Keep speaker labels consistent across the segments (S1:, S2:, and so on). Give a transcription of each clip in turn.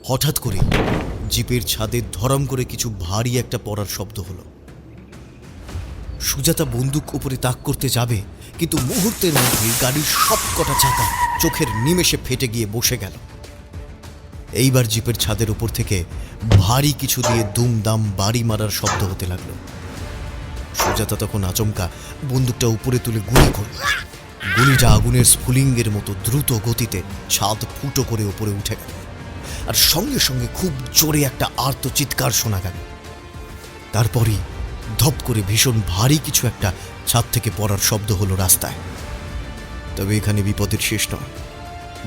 S1: হঠাৎ করে জিপের ছাদে ধরম করে কিছু ভারী একটা পড়ার শব্দ হলো। সুজাতা বন্দুক উপরে তাক করতে যাবে, কিন্তু মুহূর্তের মধ্যে গাড়ির সবকটা চাকা চোখের নিমেষে ফেটে গিয়ে বসে গেল। এইবার জিপের ছাদের উপর থেকে ভারী কিছু দিয়ে দুমদাম বাড়ি মারার শব্দ হতে লাগলো। সুজাতা তখন আচমকা বন্দুকটা উপরে তুলে গুলি করল। গুলিটা আগুনের স্ফুলিঙ্গের মতো দ্রুত গতিতে ছাদ ফুটো করে উপরে উঠে গেল, আর সঙ্গে সঙ্গে খুব জোরে একটা আর্ত চিৎকার শোনা গেল। তারপরই ধপ করে ভীষণ ভারী কিছু একটা ছাদ থেকে পড়ার শব্দ হলো রাস্তায়। তবে এখানে বিপদের শেষ নয়,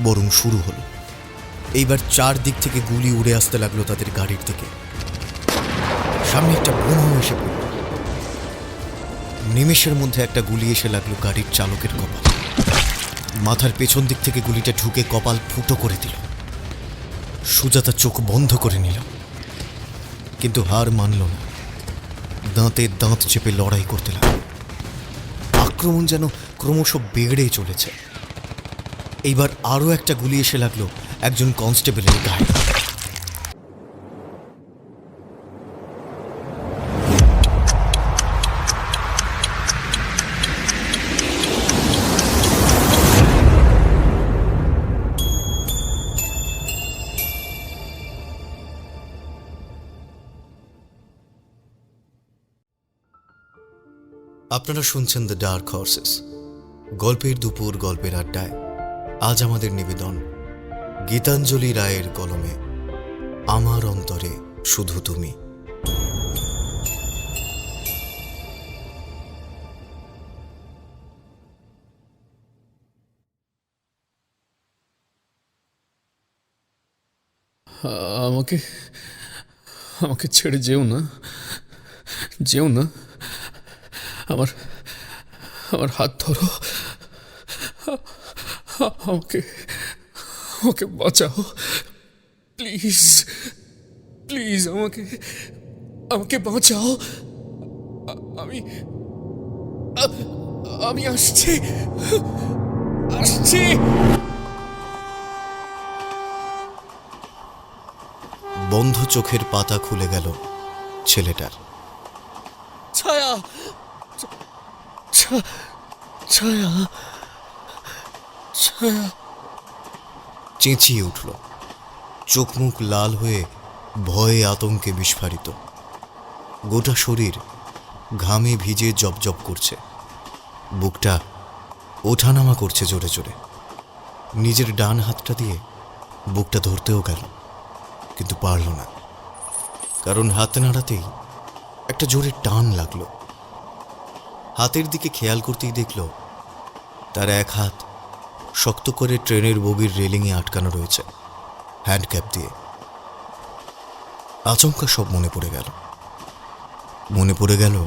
S1: বরং শুরু হলো। এইবার চারদিক থেকে গুলি উড়ে আসতে লাগলো তাদের গাড়ির দিকে। সামনে একটা বোমাও এসে পড়ল। নিমেষের মধ্যে একটা গুলি এসে লাগলো গাড়ির চালকের কপাল। মাথার পেছন দিক থেকে গুলিটা ঢুকে কপাল ফুটো করে দিল। সুজাতা চোখ বন্ধ করে নিল, কিন্তু হার মানল না। দাঁতে দাঁত চেপে লড়াই করতে লাগল। আক্রমণ যেন ক্রমশ বেড়ে চলেছে। এইবার আরও একটা গুলি এসে লাগলো একজন কনস্টেবলের গায়ে। আপনারা শুনছেন দ্য ডার্ক হর্সেস, গল্পের দুপুর, গল্পের আড্ডায়। আজ আমাদের নিবেদন গীতাঞ্জলি রায়ের কলমে আমার অন্তরে শুধু তুমি।
S2: আমাকে আমাকে ছেড়ে যেও না, যেও না। আমার আমার হাত ধরো, আমাকে আমাকে বাঁচাও, প্লিজ প্লিজ, আমাকে আমাকে বাঁচাও। আমি আমি আসছি, আসছি।
S1: বন্ধ চোখের পাতা খুলে গেল ছেলেটার।
S2: ছায়া, ছায়া, ছায়া।
S1: চেঁচিয়ে উঠল, চোখ মুখ লাল হয়ে ভয়ে আতঙ্কে বিস্ফারিত। গোটা শরীর ঘামে ভিজে জবজব করছে, বুকটা ওঠানামা করছে জোরে জোরে। নিজের ডান হাতটা দিয়ে বুকটা ধরতেও গেল, কিন্তু পারল না, কারণ হাত নাড়াতেই একটা জোরে টান লাগলো। হাতের দিকে খেয়াল করতেই দেখল তার এক হাত শক্ত করে ট্রেনের বগির রেলিংয়ে আটকানো রয়েছে হ্যান্ডক্যাপ দিয়ে। আচমকা সব মনে পড়ে গেল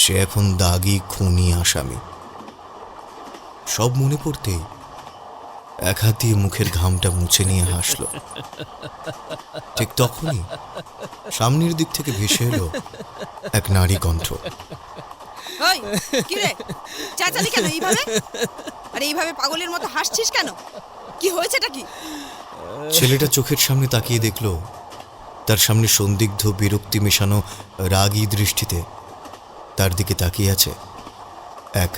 S1: সে এখন দাগি খুনি আসামি। সব মনে পড়তেই এক হাত দিয়ে মুখের ঘামটা মুছে নিয়ে হাসল। ঠিক তখনই সামনের দিক থেকে ভেসে এলো এক নারী কণ্ঠ।
S3: কি রে, চেঁচালি কেন এইভাবে? আরে এইভাবে পাগলের মতো হাসছিস কেন? কি হয়েছেটা কি?
S1: ছেলেটা চোখের সামনে তাকিয়ে দেখল তার সামনে সন্দিগ্ধ বিরক্তি মেশানো রাগী দৃষ্টিতে তার দিকে তাকিয়ে আছে এক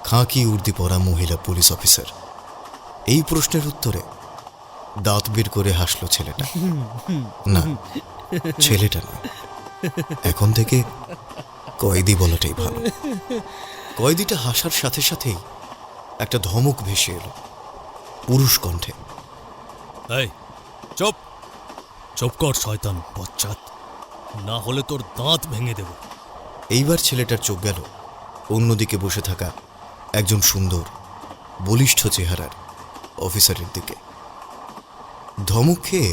S1: খাঁকি উর্দি পরা মহিলা পুলিশ অফিসার। এই প্রশ্নের উত্তরে দাঁত বের করে হাসল ছেলেটা। না, ছেলেটা না, এখন থেকে কয়েদি বলাটাই ভালো। কয়েদিটা হাসার সাথে সাথেই একটা ধমক ভেসে এলো পুরুষ কণ্ঠে।
S4: এই চুপ, চুপ কর শয়তান বচ্চাত, না হলে তোর দাঁত ভেঙে দেব।
S1: এইবার ছেলেটার চোখ গেল অন্যদিকে বসে থাকা একজন সুন্দর বলিষ্ঠ চেহারার অফিসারের দিকে। ধমক খেয়ে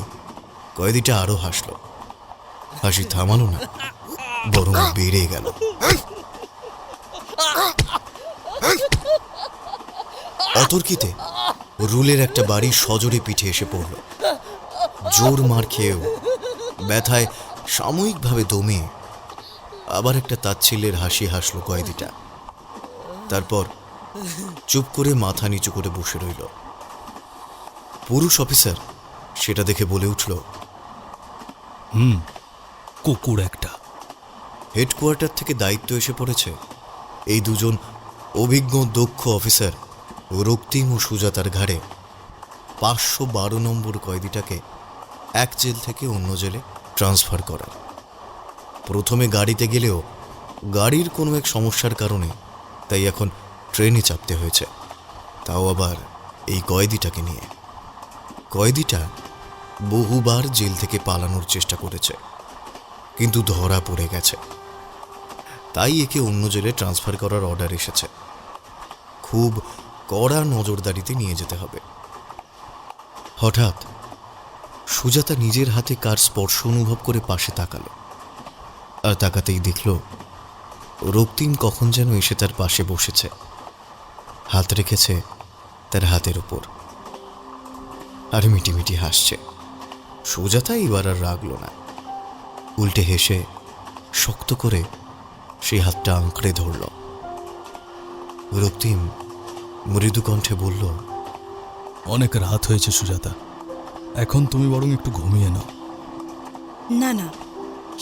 S1: কয়েদিটা আরো হাসল। হাসি থামালো না, বরং বেড়ে গেল। অতর্কিতে রুলের একটা বাড়ি সজোরে পিঠে এসে পড়ল। জোর মার খেয়েও ব্যথায় সাময়িকভাবে দমে আবার একটা তাচ্ছিল্যের হাসি হাসল কয়েদিটা। তারপর চুপ করে মাথা নিচু করে বসে রইল। পুরুষ অফিসার সেটা দেখে বলে উঠল,
S4: কুকুর একটা।
S1: হেডকোয়ার্টার থেকে দায়িত্ব এসে পড়েছে এই দুজন অভিজ্ঞ দক্ষ অফিসার রক্তিম ও সুজাতার ঘাড়ে 512 নম্বর কয়েদিটাকে এক জেল থেকে অন্য জেলে ট্রান্সফার করার। প্রথমে গাড়িতে গেলেও গাড়ির কোনো এক সমস্যার কারণে তাই এখন ট্রেনে চাপতে হয়েছে, তাও আবার এই কয়েদিটাকে নিয়ে। কয়েদিটা বহুবার জেল থেকে পালানোর চেষ্টা করেছে, কিন্তু ধরা পড়ে গেছে, তাই একে অন্য জেলে ট্রান্সফার করার অর্ডার এসেছে। খুব কড়া নজরদারিতে নিয়ে যেতে হবে। হঠাৎ সুজাতা নিজের হাতে কার স্পর্শ অনুভব করে পাশে তাকালো, আর তাকাতেই দেখল রক্তিম কখন যেন এসে তার পাশে বসেছে, হাত রেখেছে তার হাতের উপর, আর মিটিমিটি হাসছে। সুজাতা এবার আর রাগল না, উল্টে হেসে শক্ত করে সেই হাতটা আঁকড়ে ধরল। রক্তিম মৃদু কণ্ঠে বলল,
S4: অনেক রাত হয়েছে সুজাতা, এখন তুমি বরং একটু ঘুমিয়ে নাও।
S3: না না,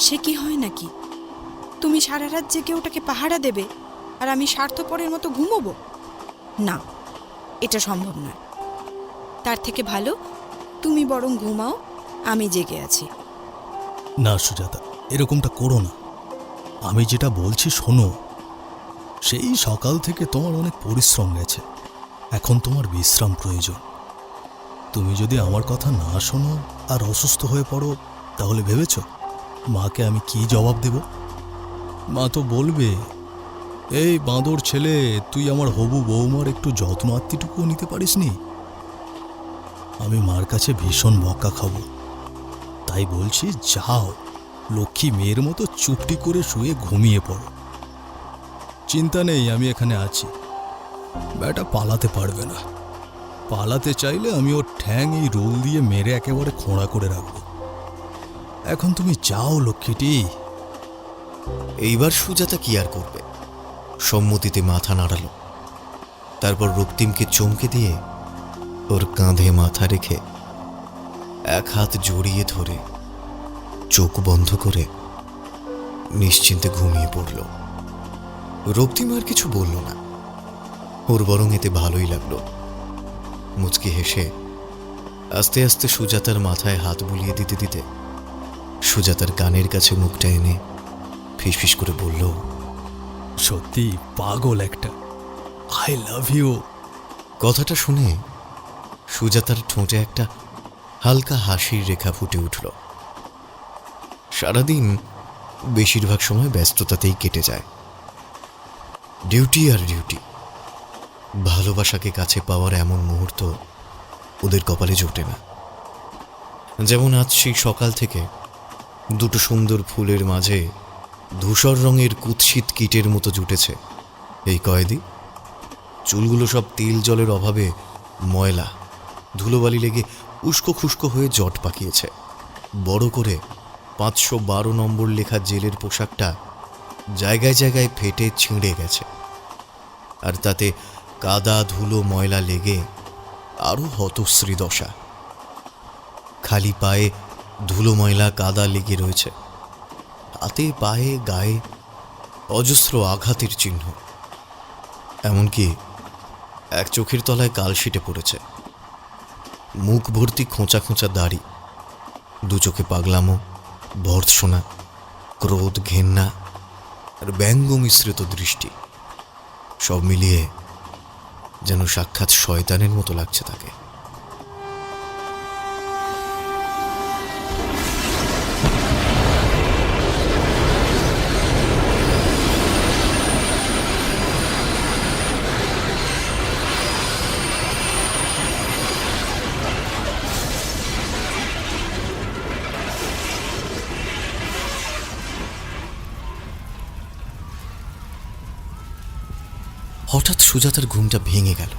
S3: সে কি হয় নাকি? তুমি সারা রাত জেগে ওটাকে পাহারা দেবে আর আমি স্বার্থপরের মতো ঘুমোবো? না, এটা সম্ভব নয়। তার থেকে ভালো তুমি বরং ঘুমাও, আমি জেগে আছি।
S4: না সুজাতা, এরকমটা করো না। আমি যেটা বলছি শোনো। সেই সকাল থেকে তোমার অনেক পরিশ্রম গেছে, এখন তোমার বিশ্রাম প্রয়োজন। তুমি যদি আমার কথা না শোনো আর অসুস্থ হয়ে পড়ো, তাহলে ভেবেছ মাকে আমি কি জবাব দেব? মা তো বলবে, এই বাঁদর ছেলে, তুই আমার হবু বৌমার একটু যত্ন আত্মীটুকুও নিতে পারিসনি। আমি মার কাছে ভীষণ বকা খাবো। তাই বলছি, যাও, লক্ষ্মী মেয়ের মতো চুপটি করে শুয়ে ঘুমিয়ে পড়ো। চিন্তা নেই, আমি এখানে আছি। ব্যাটা পালাতে পারবে না। পালাতে চাইলে আমি ওর ঠ্যাং এই রোল দিয়ে মেরে একেবারে খোঁড়া করে রাখবো। এখন তুমি যাও লক্ষ্মীটি।
S1: এইবার সুজাতা কি আর করবে, সম্মতিতে মাথা নাড়াল। তারপর রক্তিমকে চমকে দিয়ে ওর কাঁধে মাথা রেখে এক হাত জড়িয়ে ধরে চোখ বন্ধ করে নিশ্চিন্তে ঘুমিয়ে পড়ল। রক্তিম আর কিছু বলল না, ওর বরং এতে ভালোই লাগলো। মুচকি হেসে আস্তে আস্তে সুজাতার মাথায় হাত বুলিয়ে দিতে দিতে সুজাতার কানের কাছে মুখটা এনে ফিসফিস করে বলল,
S4: সত্যি পাগল একটা, আই লাভ ইউ।
S1: কথাটা শুনে সুজাতার ঠোঁটে একটা হালকা হাসির রেখা ফুটে উঠল। সারাদিন বেশিরভাগ সময় ব্যস্ততাতেই কেটে যায়। ডিউটি আর ডিউটি। ভালোবাসাকে কাছে পাওয়ার এমন মুহূর্ত ওদের কপালে জোটে না। যেমন আজ সেই সকাল থেকে দুটো সুন্দর ফুলের মাঝে ধূসর রঙের কুৎসিত কীটের মতো জুটেছে এই কয়েদি। চুলগুলো সব তেল জলের অভাবে ময়লা, ধুলোবালি লেগে উস্কো খুস্কো হয়ে জট পাকিয়েছে। বড় করে 512 নম্বর লেখা জেলের পোশাকটা জায়গায় জায়গায় ফেটে ছিঁড়ে গেছে, আর তাতে কাদা ধুলো ময়লা লেগে আরও হতশ্রী দশা। খালি পায়ে ধুলো ময়লা কাদা লেগে রয়েছে, হাতে পায়ে গায়ে অজস্র আঘাতের চিহ্ন। এমনকি এক চোখের তলায় কালশিটে পড়েছে। মুখ ভর্তি খোঁচা খোঁচা দাড়ি, দু চোখে পাগলামো, ভর্ৎসনা, ক্রোধ, ঘেন্না আর ব্যঙ্গ মিশ্রিত দৃষ্টি। সব মিলিয়ে যেন সাক্ষাৎ শয়তানের মতো লাগছে তাকে। হঠাৎ সুজাতার ঘুমটা ভেঙে গেল।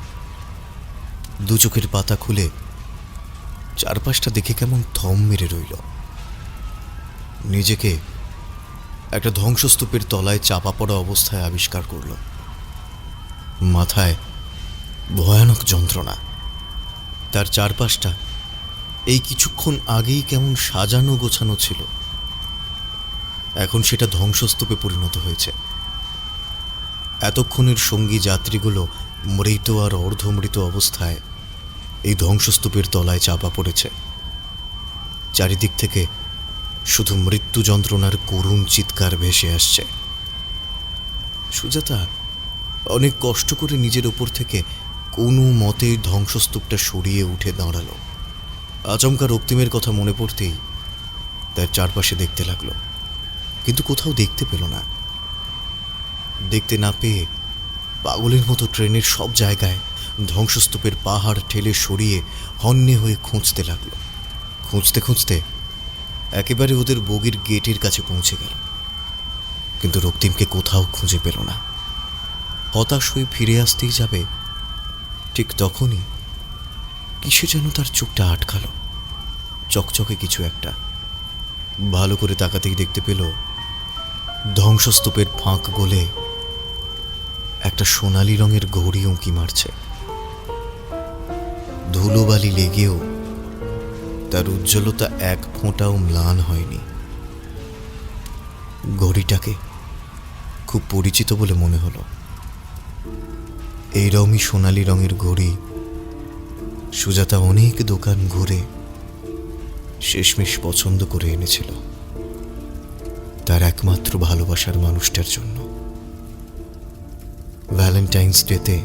S1: দু চোখের পাতা খুলে চারপাশটা দেখে কেমন থম মেরে রইল। নিজেকে একটা ধ্বংসস্তূপের তলায় চাপা পড়া অবস্থায় আবিষ্কার করল। মাথায় ভয়ানক যন্ত্রণা, তার চারপাশটা এই কিছুক্ষণ আগেই কেমন সাজানো গোছানো ছিল, এখন সেটা ধ্বংসস্তূপে পরিণত হয়েছে। এতক্ষণের সঙ্গী যাত্রীগুলো মৃত আর অর্ধমৃত অবস্থায় এই ধ্বংসস্তূপের তলায় চাপা পড়েছে। চারিদিক থেকে শুধু মৃত্যু যন্ত্রণার করুণ চিৎকার ভেসে আসছে। সুজাতা অনেক কষ্ট করে নিজের ওপর থেকে কোনো মতে ধ্বংসস্তূপটা সরিয়ে উঠে দাঁড়ালো। আচমকা রক্তিমের কথা মনে পড়তেই তার চারপাশে দেখতে লাগলো, কিন্তু কোথাও দেখতে পেল না। দেখতে না পেয়ে পাগলের মতো ট্রেনের সব জায়গায় ধ্বংসস্তূপের পাহাড় ঠেলে সরিয়ে হন্যে হয়ে খুঁজতে লাগলো। খুঁজতে খুঁজতে একেবারে ওদের বগির গেটের কাছে পৌঁছে গেল, কিন্তু রক্তিমকে কোথাও খুঁজে পেল না। হতাশ হয়ে ফিরে আসতেই যাবে, ঠিক তখনই কিসে যেন তার চোখটা আটকালো। চকচকে কিছু একটা। ভালো করে তাকাতেই দেখতে পেল ধ্বংসস্তূপের ফাঁক গলে একটা সোনালি রঙের ঘড়ি উঁকি মারছে। ধুলোবালি লেগেও তার উজ্জ্বলতা এক ফোঁটাও ম্লান হয়নি। ঘড়িটাকে খুব পরিচিত বলে মনে হলো। এইরকমই সোনালি রঙের ঘড়ি সুজাতা অনেক দোকান ঘুরে শেষমেশ পছন্দ করে এনেছিল তার একমাত্র ভালোবাসার মানুষটার জন্য। ভ্যালেন্টাইন্স ডেতে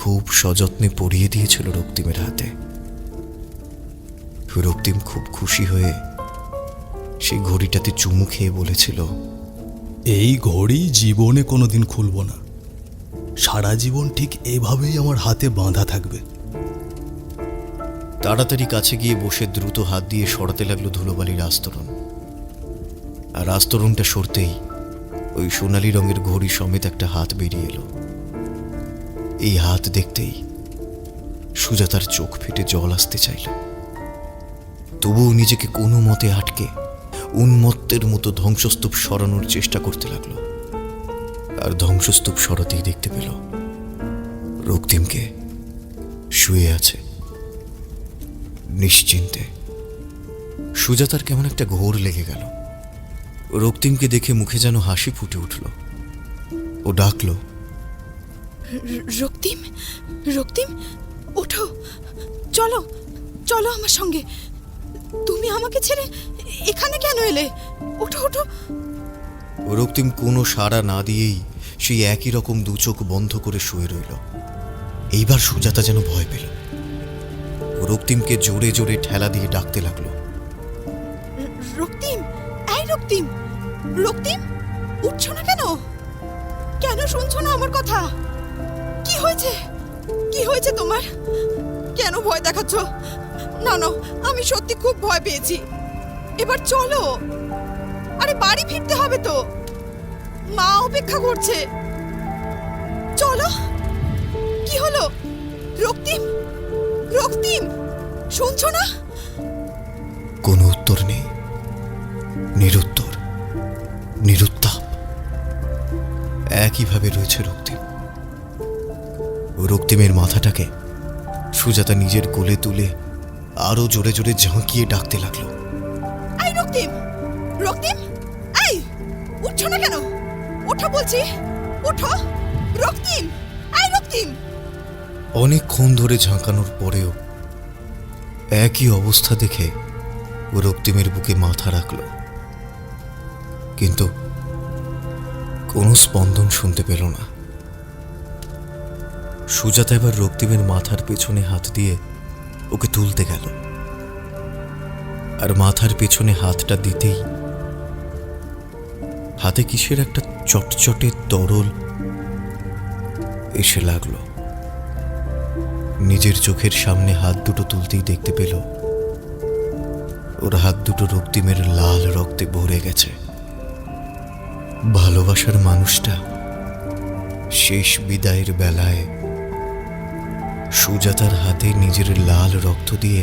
S1: খুব সযত্নে পরিয়ে দিয়েছিল রক্তিমের হাতে। রক্তিম খুব খুশি হয়ে সেই ঘড়িটাতে চুমু খেয়ে বলেছিল,
S4: এই ঘড়ি জীবনে কোনোদিন খুলব না, সারা জীবন ঠিক এভাবেই আমার হাতে বাঁধা থাকবে।
S1: তাড়াতাড়ি কাছে গিয়ে বসে দ্রুত হাত দিয়ে সরাতে লাগলো ধুলোবালির আস্তরণ। আর আস্তরণটা সরতেই ওই সোনালি রঙের ঘড়ি সমেত একটা হাত বেরিয়ে এলো। এই হাত দেখতেই সুজাতার চোখ ফেটে জল আসতে চাইল, তবুও নিজেকে কোনো মতে আটকে উন্মত্তের মতো ধ্বংসস্তূপ সরানোর চেষ্টা করতে লাগলো। আর ধ্বংসস্তূপ সরাতেই দেখতে পেল রক্তিমকে শুয়ে আছে নিশ্চিন্তে। সুজাতার কেমন একটা ঘোর লেগে গেল। রক্তিমকে দেখে মুখে যেন হাসি ফুটে উঠল। ও ডাকলো,
S3: রক্তিম, রক্তিম, ওঠো, চলো, চলো আমার সঙ্গে। তুমি আমাকে ছেড়ে এখানে কেন এলে? ওঠো, ওঠো।
S1: রক্তিম কোনো সাড়া না দিয়েই সেই একই রকম দু চোখ বন্ধ করে শুয়ে রইল। এইবার সুজাতা যেন ভয় পেল। রক্তিমকে জোরে জোরে ঠেলা দিয়ে ডাকতে লাগলো,
S3: রক্তিম, এই রক্তিম, রক্তিম, উঠছো না কেন? কেন শুনছো না আমার কথা? কি হয়েছে? কি হয়েছে তোমার? কেন ভয় দেখাচ্ছ? না না, আমি সত্যি খুব ভয় পেয়েছি। এবার চলো, আরে বাড়ি ফিরতে হবে তো, মা অপেক্ষা করছে। চলো। কি হলো রক্তিম? রক্তিম, শুনছো না?
S1: কোনো উত্তর নেই। নিরুত্তর, নিরুত্তাপ। একইভাবে রয়েছে রক্তিম। রক্তিমের মাথাটাকে সুজাতা নিজের কোলে তুলে আরো জোরে জোরে ঝাঁকিয়ে ডাকতে লাগলো,
S3: এই রক্তিম, রক্তিম, এই উঠছো না কেন? ওঠো বলছি, ওঠো। রক্তিম, এই রক্তিম।
S1: অনেকক্ষণ ধরে ঝাঁকানোর পরেও একই অবস্থা দেখে ও রক্তিমের বুকে মাথা রাখল, কিন্তু কোনো স্পন্দন শুনতে পেল না। সুজাতা এবার রক্তিমের মাথার পেছনে হাত দিয়ে ওকে তুলতে গেল, আর মাথার পেছনে হাতটা দিতেই হাতে কিসের একটা চটচটে তরল এসে লাগলো। নিজের চোখের সামনে হাত দুটো তুলতেই দেখতে পেল ওর হাত দুটো রক্তিমের লাল রক্তে ভরে গেছে। ভালোবাসার মানুষটা শেষ বিদায়ের বেলায় সুজাতার হাতে নিজের লাল রক্ত দিয়ে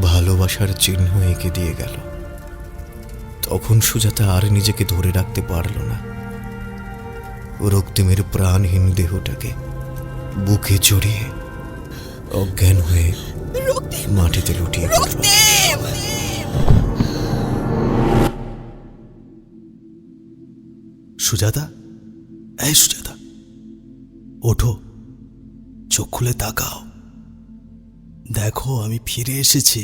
S1: ভালোবাসার চিহ্ন এঁকে দিয়ে গেল। তখন সুজাতা আর নিজেকে ধরে রাখতে পারল না। রক্তিমের প্রাণহীন দেহটাকে বুকে জড়িয়ে অজ্ঞান হয়ে
S3: রক্তিম,
S1: মাটিতে লুটিয়ে পড়ল।
S3: রক্তিম!
S4: সুজাতা, এই সুজাতা, ওঠো, চোখ খুলে তাকাও। দেখো, আমি ফিরে এসেছি।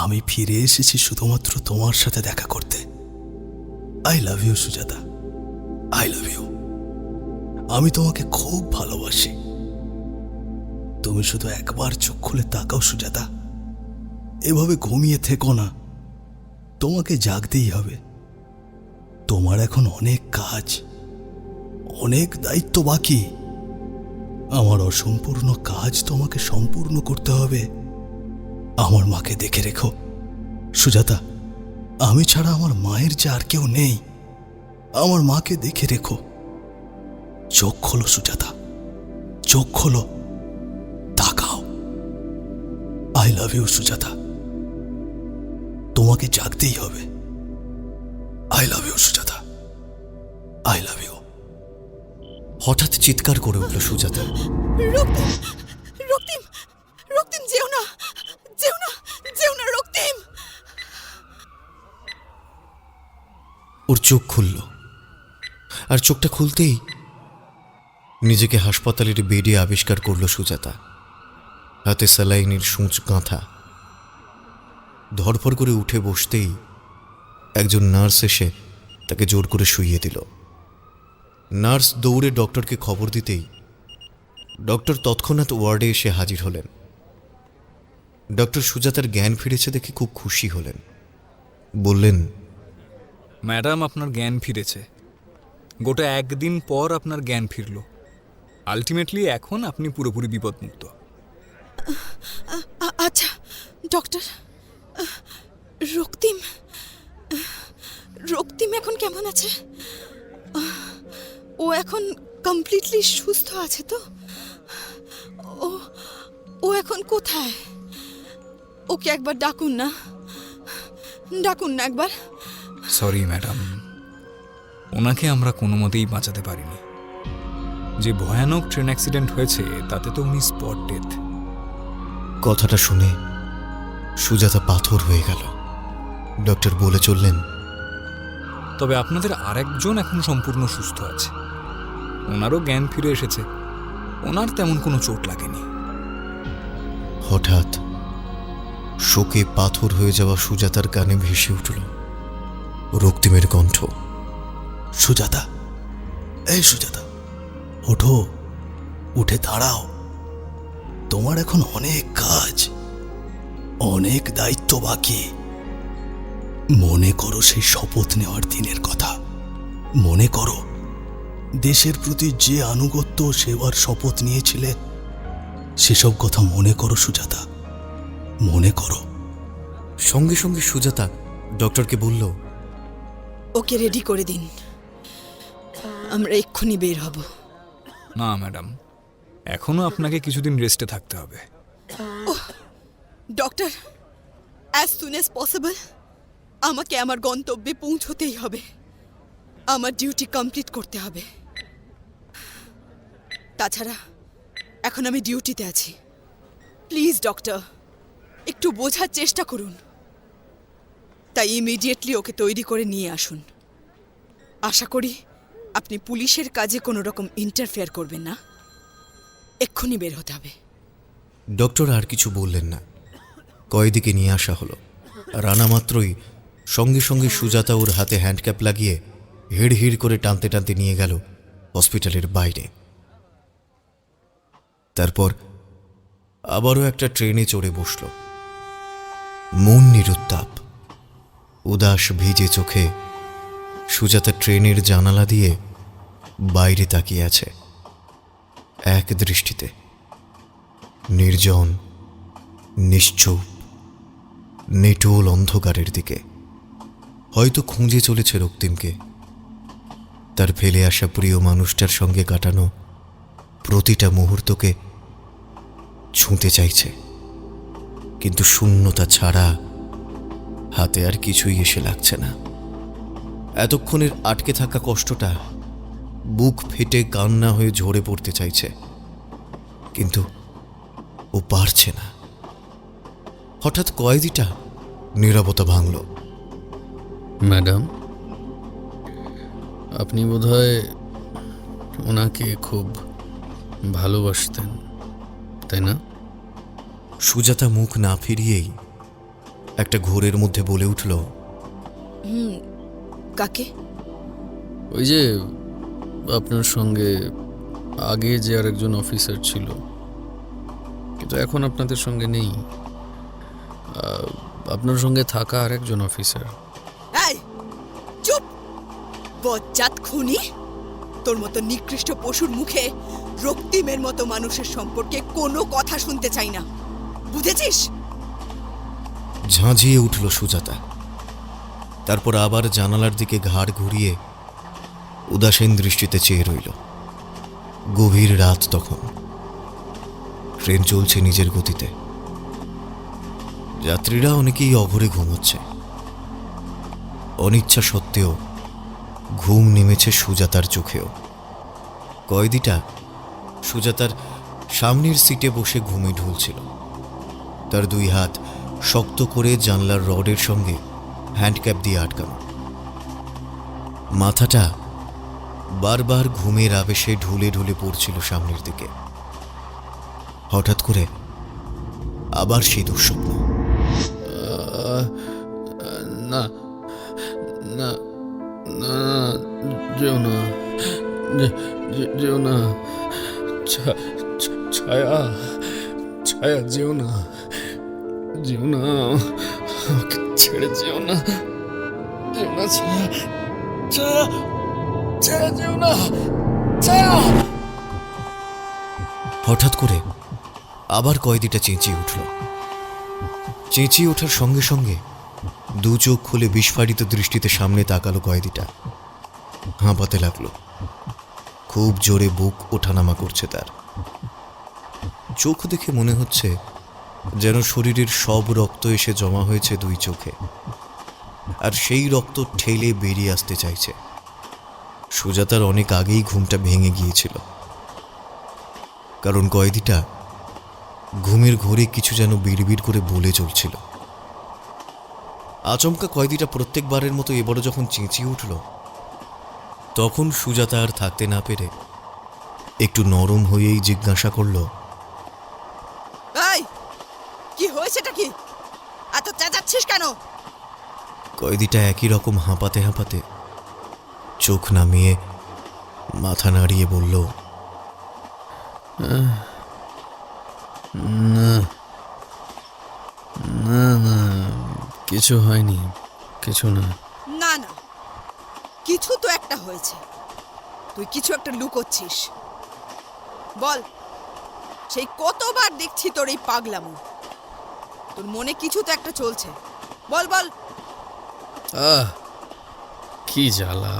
S4: আমি ফিরে এসেছি শুধুমাত্র তোমার সাথে দেখা করতে। I love you Sujata, I love you. আমি তোমাকে খুব ভালোবাসি। তুমি শুধু একবার চোখ খুলে তাকাও সুজাতা। এভাবে ঘুমিয়ে থেকো না, তোমাকে জাগতেই হবে। তোমার এখন অনেক কাজ, অনেক দায়িত্ব বাকি। আমার অসম্পূর্ণ কাজ তোমাকে সম্পূর্ণ করতে হবে। আমার মাকে দেখে রেখো সুজাতা। আমি ছাড়া আমার মায়ের যে আর কেউ নেই। আমার মাকে দেখে রেখো। চোখ খোলো সুজাতা, চোখ খোলো, তাকাও। I love you Sujata. তোমাকে জাগতেই হবে। I love you Sujata, I love you.
S1: হঠাৎ চিৎকার করে উঠল সুজাতা।
S3: রক্তিম, রক্তিম, রক্তিম, যেও না, যেও না, যেও না, রক্তিম!
S1: ওর চোখ খুলল, আর চোখটা খুলতেই নিজেকে হাসপাতালের বেডে আবিষ্কার করল সুজাতা। হাতে স্যালাইনের সূঁচ গাঁথা। ধরফর করে উঠে বসতেই একজন নার্স এসে তাকে জোর করে শুইয়ে দিল। নার্স দৌড়ে ডক্টরকে খবর দিতেই ডক্টর তৎক্ষণাৎ ওয়ার্ডে এসে হাজির হলেন। ডক্টর সুজাতার জ্ঞান ফিরেছে দেখে খুব খুশি হলেন। বললেন,
S2: ম্যাডাম, আপনার জ্ঞান ফিরেছে। গোটা একদিন পর আপনার জ্ঞান ফিরল। আলটিমেটলি এখন আপনি পুরোপুরি বিপদমুক্ত।
S3: আচ্ছা ডক্টর, রক্তিম, রক্তিম এখন কেমন আছে? ও এখন কমপ্লিটলি সুস্থ আছে তো? ও ও এখন কোথায়? ওকে একবার ডাকুন না, ডাকুন না একবার।
S2: সরি ম্যাডাম, ওনাকে আমরা কোনো মতেই বাঁচাতে পারিনি। যে ভয়ানক ট্রেন অ্যাক্সিডেন্ট হয়েছে তাতে তো উনি স্পট ডেথ।
S1: কথাটা শুনে সুজাতা পাথর হয়ে গেল। ডক্টর বলে চললেন,
S2: তবে আপনাদের আরেকজন এখন সম্পূর্ণ সুস্থ আছে। ওনারও জ্ঞান ফিরে এসেছে। ওনার তেমন কোনো চোট লাগেনি।
S1: হঠাৎ শোকে পাথর হয়ে যাওয়া সুজাতার কানে ভেসে উঠল রক্তিমের কণ্ঠ।
S4: সুজাতা, এই সুজাতা, ওঠো, উঠে দাঁড়াও। তোমার এখন অনেক কাজ, অনেক দায়িত্ব বাকি। মনে করো সেই শপথ নেওয়ার দিনের কথা। মনে করো দেশের প্রতি যে আনুগত্য সেবার শপথ নিয়েছিলে। সেসব কথা মনে করো সুজাতা, মনে করো।
S1: সঙ্গে সঙ্গে সুজাতা ডক্টরকে বলল,
S3: ওকে রেডি করে দিন, আমরা এক্ষুনি বের হব।
S2: না ম্যাডাম, এখনো আপনাকে কিছুদিন রেস্টে থাকতে হবে।
S3: Doctor, as soon as possible আমাকে আমার গন্তব্যে পৌঁছতেই হবে। আমার ডিউটি কমপ্লিট করতে হবে। তাছাড়া এখন আমি ডিউটিতে আছি। প্লিজ ডক্টর, একটু বোঝার চেষ্টা করুন। তাই ইমিডিয়েটলি ওকে তৈরি করে নিয়ে আসুন। আশা করি আপনি পুলিশের কাজে কোনো রকম ইন্টারফেয়ার করবেন না। এক্ষুনি বের হতে হবে।
S1: ডক্টর আর কিছু বললেন না। কয়েদিকে নিয়ে আসা হলো। রানা মাত্রই সঙ্গে সঙ্গে সুজাতা ওর হাতে হ্যান্ডক্যাপ লাগিয়ে হিড় হিড় করে টানতে টানতে নিয়ে গেল হসপিটালের বাইরে। তারপর আবারও একটা ট্রেনে চড়ে বসল। মন নিরুত্তাপ, উদাস ভিজে চোখে সুজাতা ট্রেনের জানালা দিয়ে বাইরে তাকিয়ে আছে এক দৃষ্টিতে। নির্জন, নিশ্চুপ, নিটোল অন্ধকারের দিকে। হয়তো খুঁজে চলেছে রক্তিমকে, তার ফেলে আসা প্রিয় মানুষটার সঙ্গে কাটানো প্রতিটা মুহূর্তকে ছুঁতে চাইছে, কিন্তু শূন্যতা ছাড়া হাতে আর কিছুই এসে লাগছে না। এতক্ষণের আটকে থাকা কষ্টটা বুক ফেটে কান্না হয়ে ঝরে পড়তে চাইছে, কিন্তু ও পারছে না। হঠাৎ কয়েদিটা নীরবতা ভাঙল।
S5: ম্যাডাম, আপনি বোধহয় ওনাকে খুব ভালোবাসতেন, তাই না?
S1: সুজাতা মুখ না ফিরিয়েই একটা ঘোরের মধ্যে বলে উঠল,
S3: কাকে?
S5: ওই যে আপনার সঙ্গে আগে যে আরেকজন অফিসার ছিল, কিন্তু এখন আপনাদের সঙ্গে নেই। আপনার সঙ্গে থাকা আরেকজন অফিসার।
S3: এই চুপ! বজ্জাত খুনি! তোর মতো নিকৃষ্ট পশুর মুখে রক্তিমের মতো মানুষের সম্পর্কে কোনো কথা শুনতে চাই না, বুঝেছিস?
S1: ঝাঁঝিয়ে উঠল সুজাতা। তারপর আবার জানালার দিকে ঘাড় ঘুরিয়ে উদাসীন দৃষ্টিতে চেয়ে রইল। গভীর রাত তখন। ট্রেন চলছে নিজের গতিতে। যাত্রীরা অনেকেই অঘরে ঘুমোচ্ছে। অনিচ্ছা সত্ত্বেও ঘুম নেমেছে সুজাতার চোখেও। কয়েদিটা সুজাতার সামনের সিটে বসে ঘুমে ঢুলছিল। তার দুই হাত শক্ত করে জানলার রডের সঙ্গে হ্যান্ডক্যাপ দিয়ে আটকানো। মাথাটা বারবার ঘুমের আবেশে ঢুলে ঢুলে পড়ছিল সামনের দিকে। হঠাৎ করে আবার সেই দুঃস্বপ্ন।
S5: না না না, যেও না, যেও না, ছায়া, ছায়া, যেও না, যেও না, আমাকে ছেড়ে যেও না, যেও না, ছায়া, ছায়া, ছায়া, যেও না, ছায়া।
S1: হঠাৎ করে আবার কয়েদিটা চেঁচিয়ে উঠল। চেঁচিয়ে ওঠার সঙ্গে সঙ্গে দু চোখ খুলে বিস্ফারিত দৃষ্টিতে সামনে তাকালো কয়েদিটা। হাঁপাতে লাগলো। খুব জোরে বুক ওঠানামা করছে তার। চোখ দেখে মনে হচ্ছে যেন শরীরের সব রক্ত এসে জমা হয়েছে দুই চোখে, আর সেই রক্ত ঠেলে বেরিয়ে আসতে চাইছে। সুজাতার অনেক আগেই ঘুমটা ভেঙে গিয়েছিল, কারণ কয়েদিটা ঘুমের ঘোরে কিছু যেন বিড়বিড় করে বলে চলছিল। আচমকা কয়েদিটা প্রত্যেকবারের মতো এবারও যখন চেঁচিয়ে উঠল, তখন সুজাতা আর থাকতে না পেরে একটু নরম হয়েই জিজ্ঞাসা করল,
S3: এই, কি হয়েছেটা কি? এত চেঁচাচ্ছিস কেন?
S1: কয়েদিটা একই রকম হাঁপাতে হাঁপাতে চোখ নামিয়ে মাথা নাড়িয়ে বলল,
S5: না না না, কিছু হয়নি, কিছু না।
S3: না না, কিছু তো একটা হয়েছে। তুই কিছু একটা লুকোচ্ছিস। বল, সেই কতবার দেখছি তোর এই পাগলামো। তোর মনে কিছু তো একটা চলছে। বল বল।
S5: কি জ্বালা!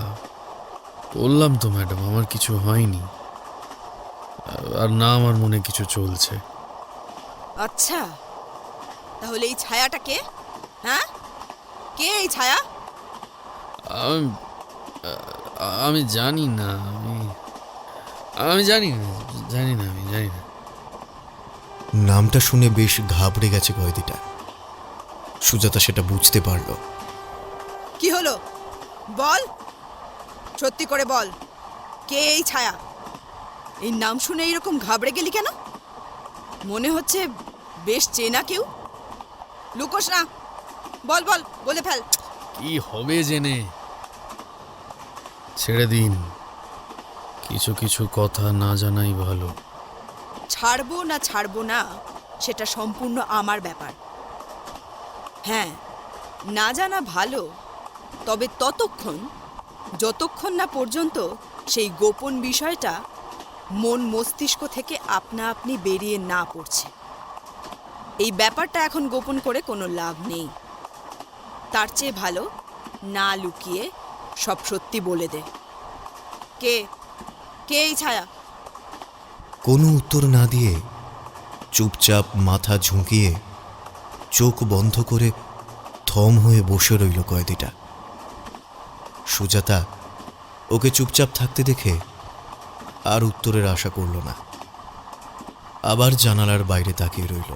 S5: বললাম তো ম্যাডাম, আমার কিছু হয়নি, আর না আমার মনে কিছু চলছে।
S3: আচ্ছা, তাহলে এই ছায়াটা কে? হ্যাঁ, কে এই ছায়া?
S5: আমি জানি না, আমি জানি না, জানি না, আমি জানি না।
S1: নামটা শুনে বেশ ঘাবড়ে গেছে কয়েদিটা। সুজাতা সেটা বুঝতে পারল।
S3: কি হলো বল, সত্যি করে বল, কে এই ছায়া? এই নাম শুনে এইরকম ঘাবড়ে গেলি কেন? মনে হচ্ছে বেশ চেনা কেউ। লুকোস না, বল বল, বলে ফেল।
S5: কি হবে জেনে? ছেড়ে দিন, কিছু কিছু কথা না জানাই ভালো।
S3: ছাড়বো না ছাড়বো না সেটা সম্পূর্ণ আমার ব্যাপার। হ্যাঁ, না জানা ভালো, তবে যতক্ষণ না পর্যন্ত সেই গোপন বিষয়টা মন মস্তিষ্ক থেকে আপনা আপনি বেরিয়ে না পড়ছে। এই ব্যাপারটা এখন গোপন করে কোনো লাভ নেই। তার চেয়ে ভালো না লুকিয়ে সব সত্যি বলে দে। কে কে এই ছায়া?
S1: কোনো উত্তর না দিয়ে চুপচাপ মাথা ঝুঁকিয়ে চোখ বন্ধ করে থম হয়ে বসে রইল কয়েদিটা। সুজাতা ওকে চুপচাপ থাকতে দেখে আর উত্তরের আশা করল না। আবার জানালার বাইরে তাকিয়ে রইল।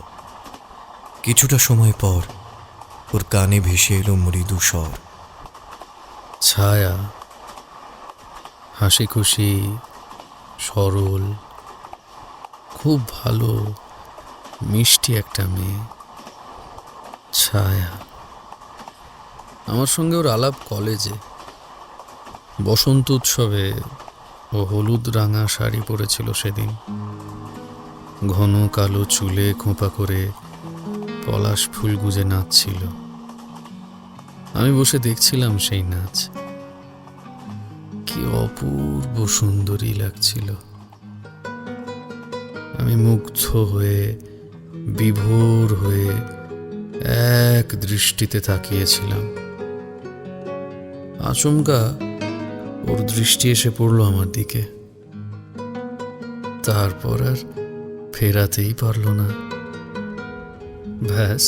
S1: কিছুটা সময় পর ওর কানে ভেসে এলো মৃদু স্বর।
S5: ছায়া, হাসি খুশি, সরল, খুব ভালো, মিষ্টি একটা মেয়ে। ছায়া। আমার সঙ্গে ওর আলাপ কলেজে। বসন্ত উৎসবে ও হলুদ রাঙা শাড়ি পরেছিল সেদিন। ঘন কালো চুলে খোঁপা করে পলাশ ফুল গুজে নাচছিল। আমি বসে দেখছিলাম সেই নাচ। কি অপূর্ব সুন্দরী লাগছিল। আমি মুগ্ধ হয়ে, বিভোর হয়ে এক দৃষ্টিতে তাকিয়েছিলাম। আচমকা ওর দৃষ্টি এসে পড়ল আমার দিকে। তারপর আর ফেরাতেই পারল না। ব্যাস,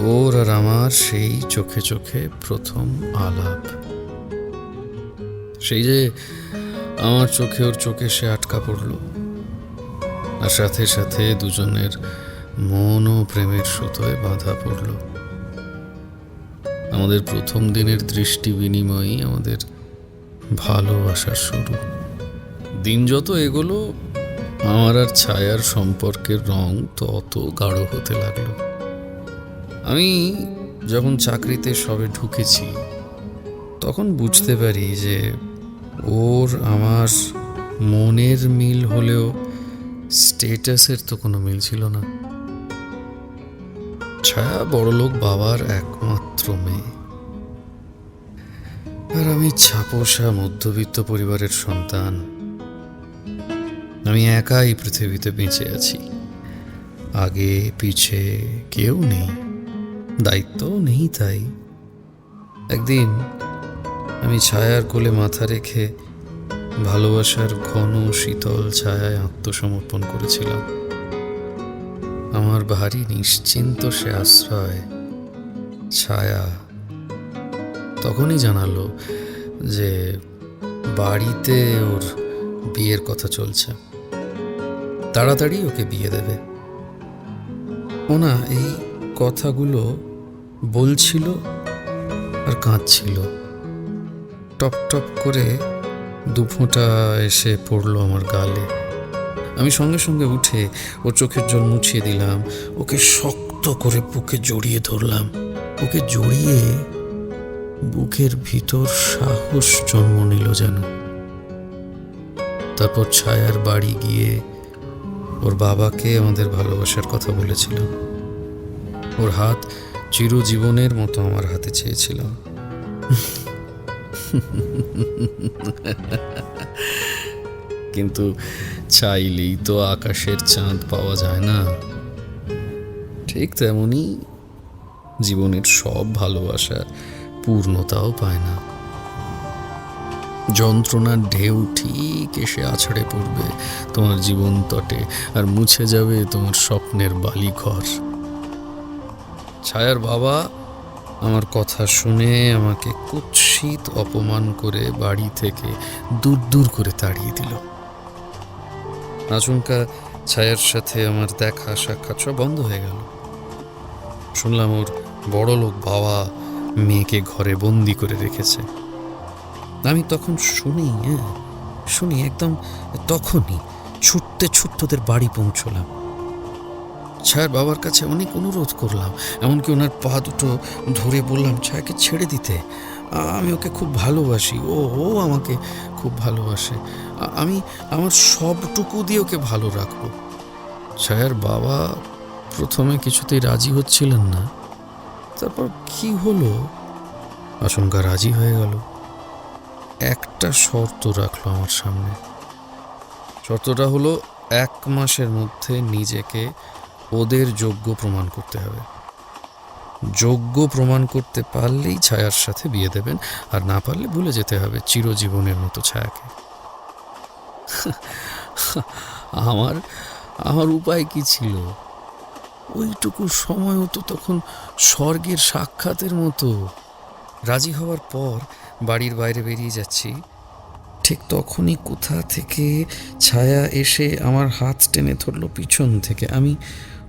S5: ওর আর আমার সেই চোখে চোখে প্রথম আলাপ। সেই যে আমার চোখে ওর চোখে সে আটকা পড়ল, আর সাথে সাথে দুজনের মন ও প্রেমের সুতোয় বাঁধা পড়ল। আমাদের প্রথম দিনের দৃষ্টি বিনিময়ই আমাদের ভালোবাসার শুরু। দিন যত এগোলো, আমার আর ছায়ার সম্পর্কের রং তত গাঢ় হতে লাগলো। আমি যখন চাকরিতে সবে ঢুকেছি, তখন বুঝতে পারি যে ওর আমার মনের মিল হলেও স্টেটাসের তো কোনো মিল ছিল না। ছায়া বড়লোক বাবার একমাত্র মেয়ে, আর আমি ছাপোষা মধ্যবিত্ত পরিবারের সন্তান। আমি একাই পৃথিবীতে বেঁচে আছি। আগে পিছে কেউ নেই, দায়িত্ব নেই। তাই একদিন আমি ছায়ার কোলে মাথা রেখে ভালোবাসার ঘন শীতল ছায়ায় আত্মসমর্পণ করেছিলাম। আমার ভারী নিশ্চিন্ত সে আশ্রয়, ছায়া, তখনই জানালো যে বাড়িতে ওর বিয়ের কথা চলছে, তাড়াতাড়ি ওকে বিয়ে দেবে। ও না এই কথাগুলো বলছিল আর কাঁদছিল। টপ টপ করে দুফোঁটা এসে পড়লো আমার গালে। আমি সঙ্গে সঙ্গে উঠে ওর চোখের জল মুছিয়ে দিলাম। ওকে শক্ত করে বুকে জড়িয়ে ধরলাম। ওকে জড়িয়ে বুকের ভিতর সাহস জন্ম নিল যেন। তারপর ছায়ার বাড়ি গিয়ে ওর বাবাকে আমাদের ভালোবাসার কথা বলেছিলাম। ওর হাত চিরজীবনের মতো আমার হাতে চেয়েছিলাম। কিন্তু চাইলেই তো আকাশের চাঁদ পাওয়া যায় না। ঠিক তেমনি জীবনের সব ভালোবাসার পূর্ণতাও পায় না। যন্ত্রণার ঢেউ ঠিক এসে আছড়ে পড়বে তোমার জীবন তটে, আর মুছে যাবে তোমার স্বপ্নের বালিঘর। ছায়ার বাবা আমার কথা শুনে আমাকে কুৎসিত অপমান করে বাড়ি থেকে দূর দূর করে তাড়িয়ে দিল। আচমকা ছায়ার সাথে আমার দেখা সাক্ষাৎ সব বন্ধ হয়ে গেল। শুনলাম ওর বড়লোক বাবা মেয়েকে ঘরে বন্দি করে রেখেছে। আমি তখন শুনি একদম তখনই ছুটতে ওদের বাড়ি পৌঁছলাম। ছায়ার বাবার কাছে অনেক অনুরোধ করলাম, এমনকি ওনার পা দুটো ধরে বললাম ছায়াকে ছেড়ে দিতে। আমি ওকে খুব ভালোবাসি, ও আমাকে খুব ভালোবাসে। আমি আমার সবটুকু দিয়ে ওকে ভালো রাখবো। ছায়ার বাবা প্রথমে কিছুতেই রাজি হচ্ছিলেন না। তারপর কি হলো, আচমকা রাজি হয়ে গেল। একটা শর্ত রাখলো আমার সামনে। শর্তটা হলো 1 মাসের মধ্যে নিজেকে ওদের যোগ্য প্রমাণ করতে হবে। যোগ্য প্রমাণ করতে পারলেই ছায়ার সাথে বিয়ে দেবেন, আর না পারলে ভুলে যেতে হবে চিরজীবনের মতো ছায়াকে। আমার উপায় কি ছিল? ওইটুকু সময়ও তো তখন স্বর্গের সাক্ষাতের মতো। রাজি হওয়ার পর বাড়ির বাইরে বেরিয়ে যাচ্ছি, ঠিক তখনই কোথা থেকে ছায়া এসে আমার হাত টেনে ধরলো পিছন থেকে। আমি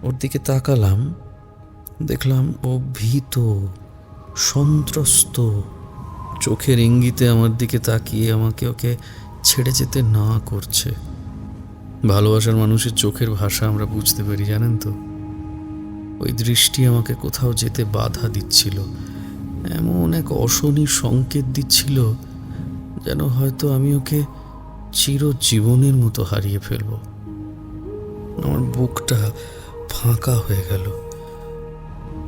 S5: ওর দিকে তাকালাম, দেখলাম ও ভীত, সন্ত্রস্ত, চোখের ইঙ্গিতে আমার দিকে তাকিয়ে আমাকে ওকে ছেড়ে যেতে না করছে। ভালোবাসার মানুষের চোখের ভাষা আমরা বুঝতে পারি, জানেন তো। ওই দৃষ্টি আমাকে কোথাও যেতে বাধা দিচ্ছিল, এমন এক অশনি সংকেত দিচ্ছিল যেন হয়তো আমি ওকে চিরজীবনের মতো হারিয়ে ফেলব। আমার বুকটা ফাঁকা হয়ে গেল,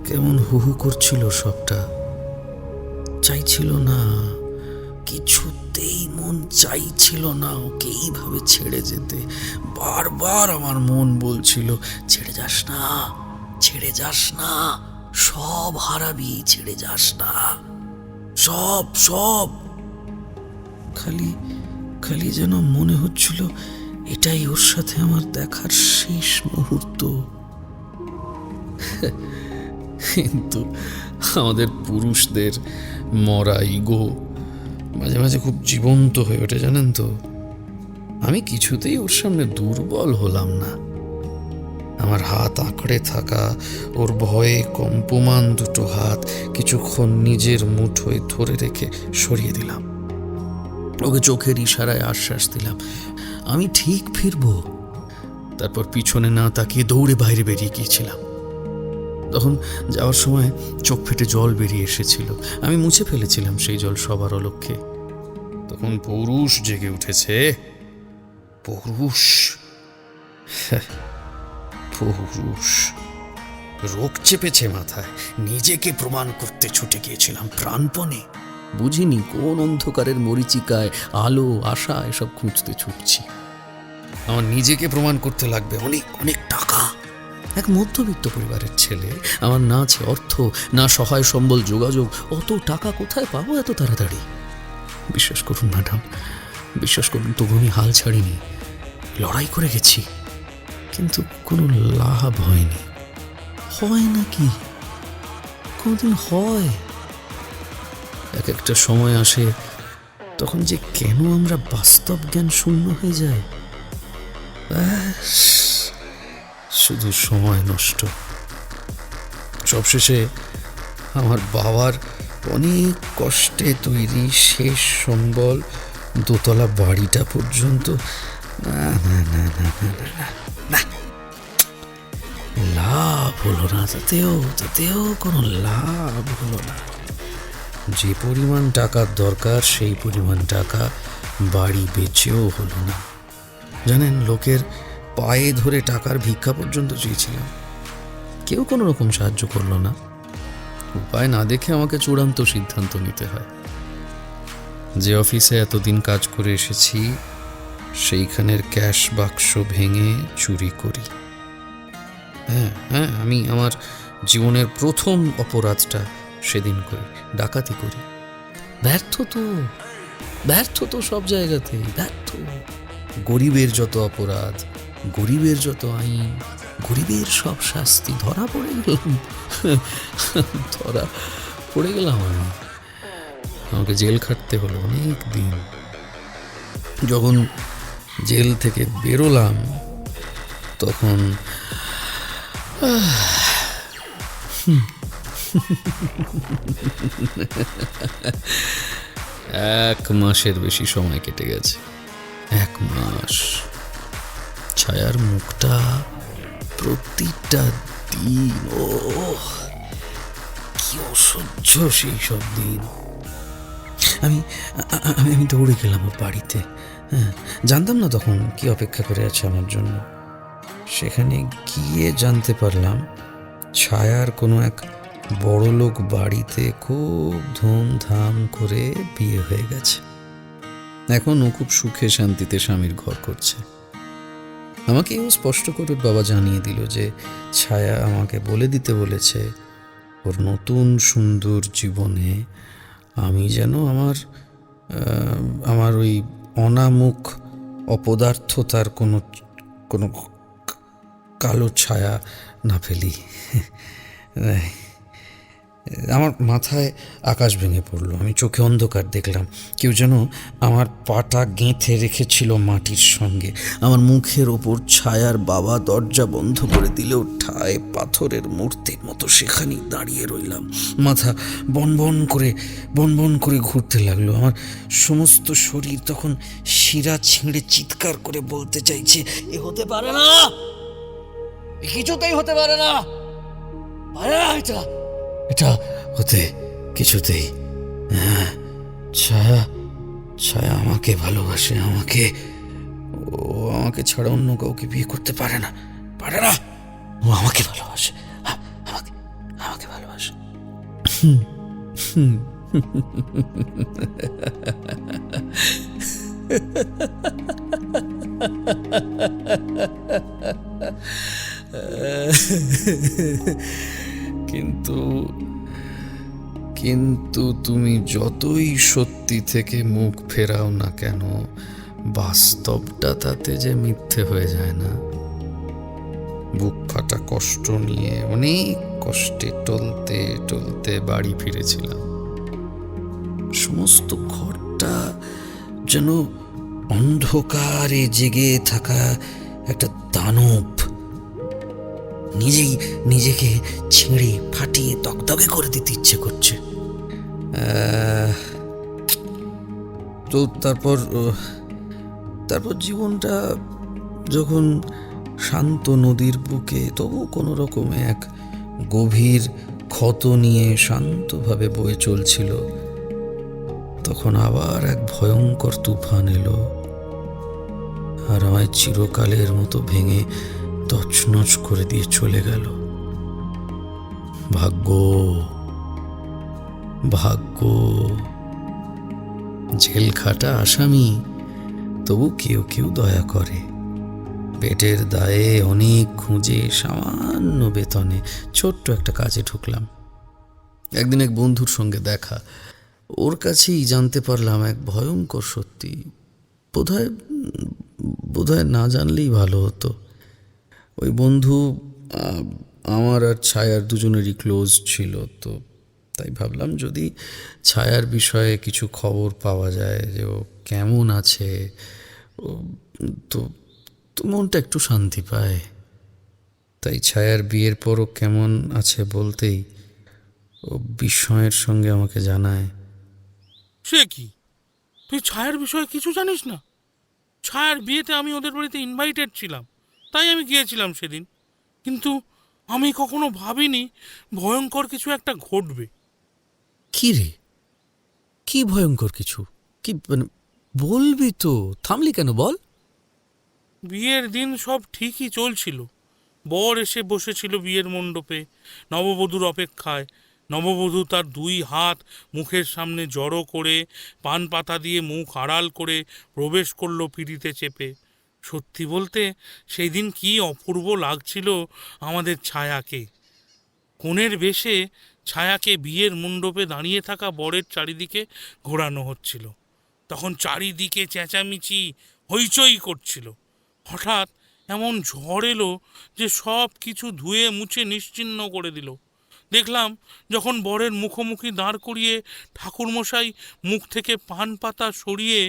S5: কেমন হুহু করছিল সবটা। চাইছিল না, কিছুতেই মন চাইছিল না ওকে এইভাবে ছেড়ে যেতে। বারবার আমার মন বলছিল, ছেড়ে যাস না, ছেড়ে যাস না, সব হারাবি, ছেড়ে যাস না, সব সব। খালি খালি যেন মনে হচ্ছিল এটাই ওর সাথে আমার দেখার শেষ মুহূর্ত। কিন্তু আমাদের পুরুষদের মরা ইগো মাঝে মাঝে খুব জীবন্ত হয়ে ওঠে, জানেন তো। আমি কিছুতেই ওর সামনে দুর্বল হলাম না। আমার হাত আঁকড়ে থাকা ওর ভয়ে কম্পমান দুটো হাত কিছুক্ষণ নিজের মুঠোয় ধরে রেখে সরিয়ে দিলাম। ওকে চোখের ইশারায় আশ্বাস দিলাম, আমি ঠিক ফিরব। তারপর পিছনে না তাকিয়ে দৌড়ে বাইরে বেরিয়ে গিয়েছিলাম। তখন যাওয়ার সময় চোখ ফেটে জল বেরিয়ে এসেছিল। আমি মুছে ফেলেছিলাম সেই জল সবার অলক্ষ্যে। তখন পুরুষ জেগে উঠেছে। পুরুষ পুরুষ রোগ চেপেছে মাথায়। নিজেকে প্রমাণ করতে ছুটে গিয়েছিলাম প্রাণপণে। বুঝিনি কোন অন্ধকারের মরিচিকায় আলো আশা এসব খুঁজতে ছুটছি। আমার নিজেকে প্রমাণ করতে লাগবে অনেক অনেক টাকা। এক মধ্যবিত্ত পরিবারের ছেলে, আমার না আছে অর্থ, না সহায় সম্বল, যোগাযোগ। অত টাকা কোথায় পাবো এত তাড়াতাড়ি? বিশ্বাস করুন ম্যাডাম, বিশ্বাস করুন, তবু আমি হাল ছাড়িনি। লড়াই করে গেছি, কিন্তু কোনো লাভ হয়নি। হয় নাকি? কোনদিন হয়? এক একটা সময় আসে তখন যে কেন আমরা বাস্তব জ্ঞান শূন্য হয়ে যায়। ব্যাস, শুধু সময় নষ্ট। সবশেষে আমার বাবার অনেক কষ্টে তৈরি শেষ সম্বল দোতলা বাড়িটা পর্যন্ত না না না না না না না, লাভ হলো না। তাতেও কোনো লাভ হলো না। যে পরিমাণ টাকার দরকার সেই পরিমাণ টাকা বাড়ি বেচেও হলো না। জানেন, লোকের পায়ে ধরে টাকার ভিক্ষা পর্যন্ত চেয়েছিলাম, কেউ কোনো রকম সাহায্য করলো না। উপায় না দেখে আমাকে চূড়ান্ত সিদ্ধান্ত নিতে হয়। যে অফিসে এতদিন কাজ করে এসেছি সেইখানের ক্যাশ বাক্স ভেঙে চুরি করি। হ্যাঁ, আমি আমার জীবনের প্রথম অপরাধটা সেদিন করি, ডাকাতি করি। ব্যর্থ তো সব জায়গাতেই ব্যর্থ। গরিবের যত অপরাধ, গরিবের যত আইন, গরিবের সব শাস্তি, ধরা পড়ে গেলাম আমি। আমাকে জেল খাটতে হলো অনেক দিন। যখন জেল থেকে বেরোলাম তখন এক মাসের বেশি সময় কেটে গেছে। 1 মাস। ছায়ার মুখটা প্রতিটা দিন, ও কি অসহ্য সেই সব দিন। আমি দৌড়ে গেলাম ওর বাড়িতে। জানতাম না তখন কি অপেক্ষা করে আছে আমার জন্য। সেখানে গিয়ে জানতে পারলাম ছায়ার কোনো এক বড়লোক বাড়িতে খুব ধুমধাম করে বিয়ে হয়ে গেছে। এখন ও খুব সুখে শান্তিতে স্বামীর ঘর করছে। আমাকেও স্পষ্ট করে ওর বাবা জানিয়ে দিল যে ছায়া আমাকে বলে দিতে বলেছে ওর নতুন সুন্দর জীবনে আমি যেন আমার ওই অনামুখ অপদার্থতার কোনো কালো ছায়া না ফেলি। আমার মাথায় আকাশ ভেঙে পড়লো। আমি চোখে অন্ধকার দেখলাম। কেউ যেন আমার পাটা গেঁথে রেখেছিল মাটির সঙ্গে। আমার মুখের ওপর ছায়ার বাবা দরজা বন্ধ করে দিলেও ঠায় পাথরের মূর্তির মতো সেখানেই দাঁড়িয়ে রইলাম। মাথা বনবন করে ঘুরতে লাগলো। আমার সমস্ত শরীর তখন শিরা ছিঁড়ে চিৎকার করে বলতে চাইছে, এ হতে পারে না, এ কিছুতেই হতে পারে না, এটা হতে কিছুতেই। ছায়া ছায়া আমাকে ভালোবাসে, ও আমাকে ছাড়া অন্য কাউকে বিয়ে করতে পারে না। ও আমাকে ভালোবাসে, আমাকে ভালোবাসে। কিন্তু তুমি যতই সত্যি থেকে মুখ ফেরাও না কেন, বাস্তবটা তাতে যে মিথ্যে হয়ে যায় না। বুক ফাটা কষ্ট নিয়ে অনেক কষ্টে টলতে বাড়ি ফিরেছিলাম। সমস্ত ঘরটা যেন অন্ধকারে জেগে থাকা একটা দানব, নিজেকে ছিঁড়ে ফাটিয়ে দগদগে করে দিতে ইচ্ছে করছে। তো তারপর জীবনটা যখন শান্ত নদীর বুকে তবু কোনো রকমে এক গভীর ক্ষত নিয়ে শান্তভাবে বয়ে চলছিল, তখন আবার এক ভয়ঙ্কর তুফান এলো আর আমায় চিরকালের মতো ভেঙে তছনছ করে দিয়ে চলে গেল। ভাগ্য জেল খাটা আসামি, তবু কেউ দয়া করে। পেটের দায়ে অনেক খুঁজে সামান্য বেতনে ছোট্ট একটা কাজে ঢুকলাম। একদিন এক বন্ধুর সঙ্গে দেখা, ওর কাছেই জানতে পারলাম এক ভয়ঙ্কর সত্যি। বোধহয় না জানলেই ভালো হতো। ওই বন্ধু আমার আর ছায়ার দুজনেরই ক্লোজ ছিল, তো তাই ভাবলাম যদি ছায়ার বিষয়ে কিছু খবর পাওয়া যায়, যে ও কেমন আছে, তো মনটা একটু শান্তি পায়। তাই ছায়ার বিয়ের পরও কেমন আছে বলতেই ও বিস্ময়ের সঙ্গে আমাকে জানায়,
S6: সে কি, তুই ছায়ার বিষয়ে কিছু জানিস না? ছায়ার বিয়েতে আমি ওদের বাড়িতে ইনভাইটেড ছিলাম, তাই আমি গিয়েছিলাম সেদিন। কিন্তু আমি কখনো ভাবিনি ভয়ঙ্কর কিছু একটা ঘটবে।
S7: কি রে, কি ভয়ঙ্কর কিছু? কি মানে বলবি তো, থামলি কেন বল।
S6: বিয়ের দিন সব ঠিকই চলছিল। বর এসে বসেছিল বিয়ের মণ্ডপে নববধূর অপেক্ষায়। নববধূ তার দুই হাত মুখের সামনে জড়ো করে পান পাতা দিয়ে মুখ আড়াল করে প্রবেশ করলো পিঁড়িতে চেপে। সত্যি বলতে সেই দিন কি অপূর্ব লাগছিল আমাদের ছায়াকে। কনের বেশে ছায়াকে বিয়ের মণ্ডপে দাঁড়িয়ে থাকা বরের চারিদিকে ঘোরানো হচ্ছিল। তখন চারিদিকে চেঁচামেচি হইচই করছিল। হঠাৎ এমন ঝড় এলো যে সব কিছু ধুয়ে মুছে নিশ্চিহ্ন করে দিল। দেখলাম যখন বরের মুখোমুখি দাঁড় করিয়ে ঠাকুরমশাই মুখ থেকে পান পাতা সরিয়ে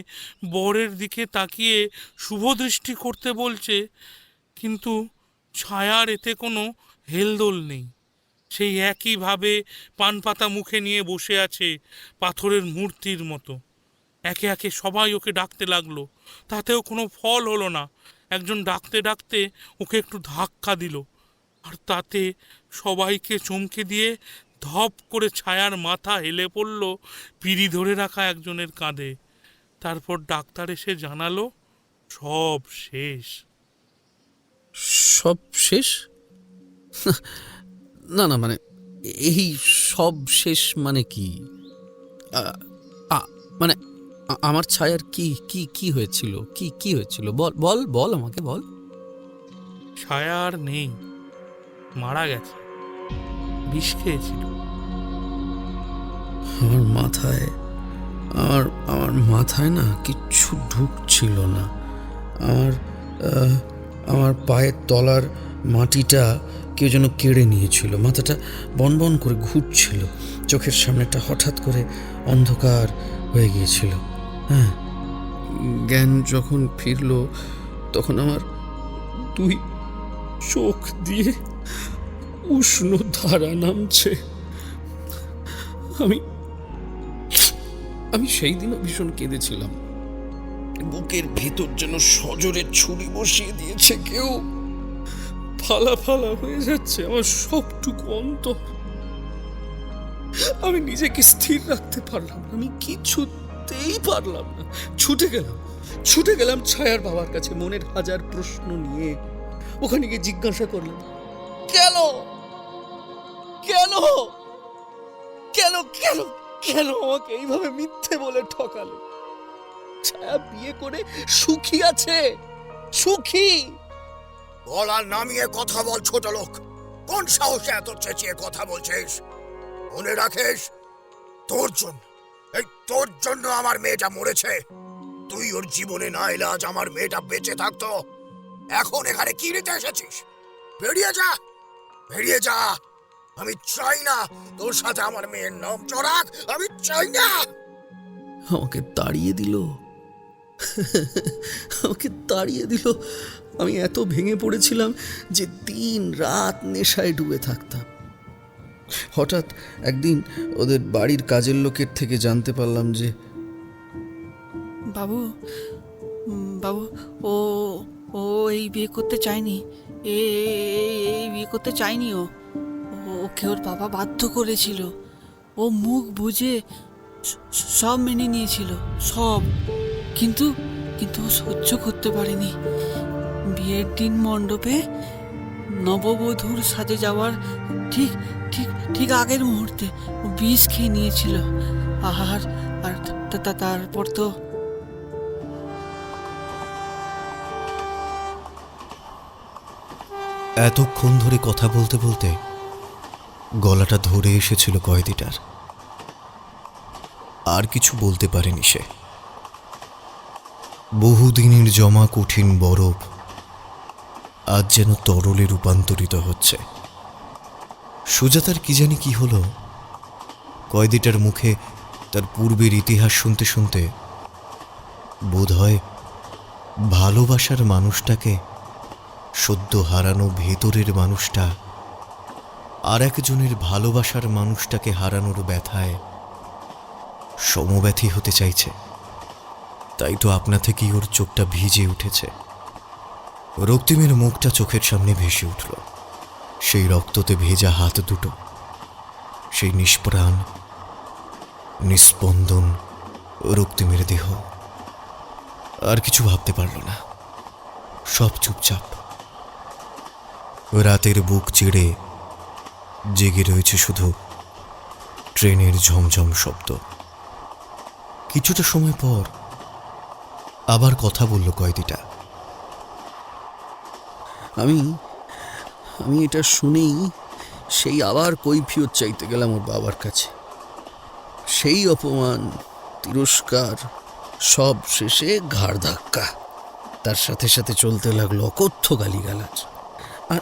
S6: বরের দিকে তাকিয়ে শুভদৃষ্টি করতে বলছে, কিন্তু ছায়ার এতে কোনো হেলদোল নেই। সেই একইভাবে পান পাতা মুখে নিয়ে বসে আছে পাথরের মূর্তির মতো। একে একে সবাই ওকে ডাকতে লাগলো, তাতেও কোনো ফল হলো না। একজন ডাকতে ডাকতে ওকে একটু ধাক্কা দিল, আর তাতে সবাইকে চমকে দিয়ে ধপ করে ছায়ার মাথা হেলে পড়ল পিঁড়ি ধরে রাখা একজনের কাঁধে। তারপর ডাক্তার এসে জানালো সব শেষ।
S7: সব শেষ? না মানে এই সব শেষ মানে কি? মানে আমার ছায়ার কি হয়েছিল? কি হয়েছিল বল আমাকে বল।
S6: ছায়া আর নেই, মারা গেছে, বিষ খেয়েছিল।
S5: আমার মাথায় না কিচ্ছু ঢুকছিল না। আমার পায়ের তলার মাটিটা কেউ যেন কেড়ে নিয়েছিল, মাথাটা বনবন করে ঘুরছিল, চোখের সামনেটা হঠাৎ করে অন্ধকার হয়ে গিয়েছিল। হ্যাঁ, জ্ঞান যখন ফিরল তখন আমার দুই চোখ দিয়ে উষ্ণ ধারা নামছে। আমি আমি সেই দিনও ভীষণ কেঁদেছিলাম। বুকের ভেতর যেন সজোরে ছুরি বসিয়ে দিয়েছে কেউ। ফালা ফালা হয়ে যাচ্ছে আমার সবটুকু অন্তর। আমি নিজেকে স্থির রাখতে পারলাম না, আমি কিছুতেই পারলাম না। ছুটে গেলাম ছায়ার বাবার কাছে মনের হাজার প্রশ্ন নিয়ে। ওখানে গিয়ে জিজ্ঞাসা করলাম, কেন কেন কেন কেন কেন আমাকে এইভাবে মিথ্যে বলে ঠকালো? ছায়া বিয়ে করে সুখী আছে, সুখী।
S1: গলা নামিয়ে কথা বল ছোট লোক। কোন সাহসে এত চেঁচিয়ে কথা বলছিস? মনে রাখিস, তোর জন্য আমার মেয়েটা মরেছে। তুই ওর জীবনে না এলে আজ আমার মেয়েটা বেঁচে থাকতো। এখন এখানে কি নিতে এসেছিস? বেরিয়ে যা। আমি চাই না তোর সাথে আমার মেয়ের নাম চড়াক। আমি চাই না।
S5: আমাকে তাড়িয়ে দিল, আমাকে তাড়িয়ে দিল। আমি এত ভেঙে পড়েছিলাম যে দিন রাত নেশায় ডুবে থাকতাম। হঠাৎ একদিন ওদের বাড়ির কাজের লোকের থেকে জানতে পারলাম যে
S8: বাবু বাবু ও ও এই বিয়ে করতে চায়নি, এই বিয়ে করতে চায়নি। ওকে ওর বাবা বাধ্য করেছিল। ও মুখ বুঝে সব মেনে নিয়েছিল, সব। কিন্তু কিন্তু ও সহ্য করতে পারেনি। বিয়ের দিন মণ্ডপে নববধূর সাজে যাওয়ার ঠিক ঠিক ঠিক আগের মুহূর্তে ও বিষ খেয়ে নিয়েছিল। আর আর তারপর তো
S1: এতক্ষণ ধরে কথা বলতে বলতে গলাটা ধরে এসেছিল কয়েদিটার। আর কিছু বলতে পারেনি সে। বহুদিনের জমা কঠিন বরফ আজ যেন তরলে রূপান্তরিত হচ্ছে। সুজাতার কি জানি কি হলো, কয়েদিটার মুখে তার পূর্বের ইতিহাস শুনতে শুনতে বোধহয় ভালোবাসার মানুষটাকে, সদ্য হারানো ভেতরের মানুষটা আর একজনের ভালোবাসার মানুষটাকে হারানোর ব্যথায় সমব্যথী হতে চাইছে। তাই তো আপনা থেকেই ওর চোখটা ভিজে উঠেছে। রক্তিমের মুখটা চোখের সামনে ভেসে উঠল। সেই রক্ততে ভেজা হাত দুটো, সেই নিষ্প্রাণ নিস্পন্দন রক্তিমের দেহ। আর কিছু ভাবতে পারল না, সব চুপচাপ। রাতের বুক চিড়ে জেগে রয়েছে শুধু ট্রেনের ঝমঝম শব্দ। কিছুটা সময় পর আবার কথা বলল কয়েদিটা।
S5: আমি এটা শুনেই সেই আবার কৈফিয়ত চাইতে গেলাম ওর বাবার কাছে। সেই অপমান, তিরস্কার, সব শেষে ঘাড় ধাক্কা। তার সাথে সাথে চলতে লাগলো অকথ্য গালিগালাজ। আর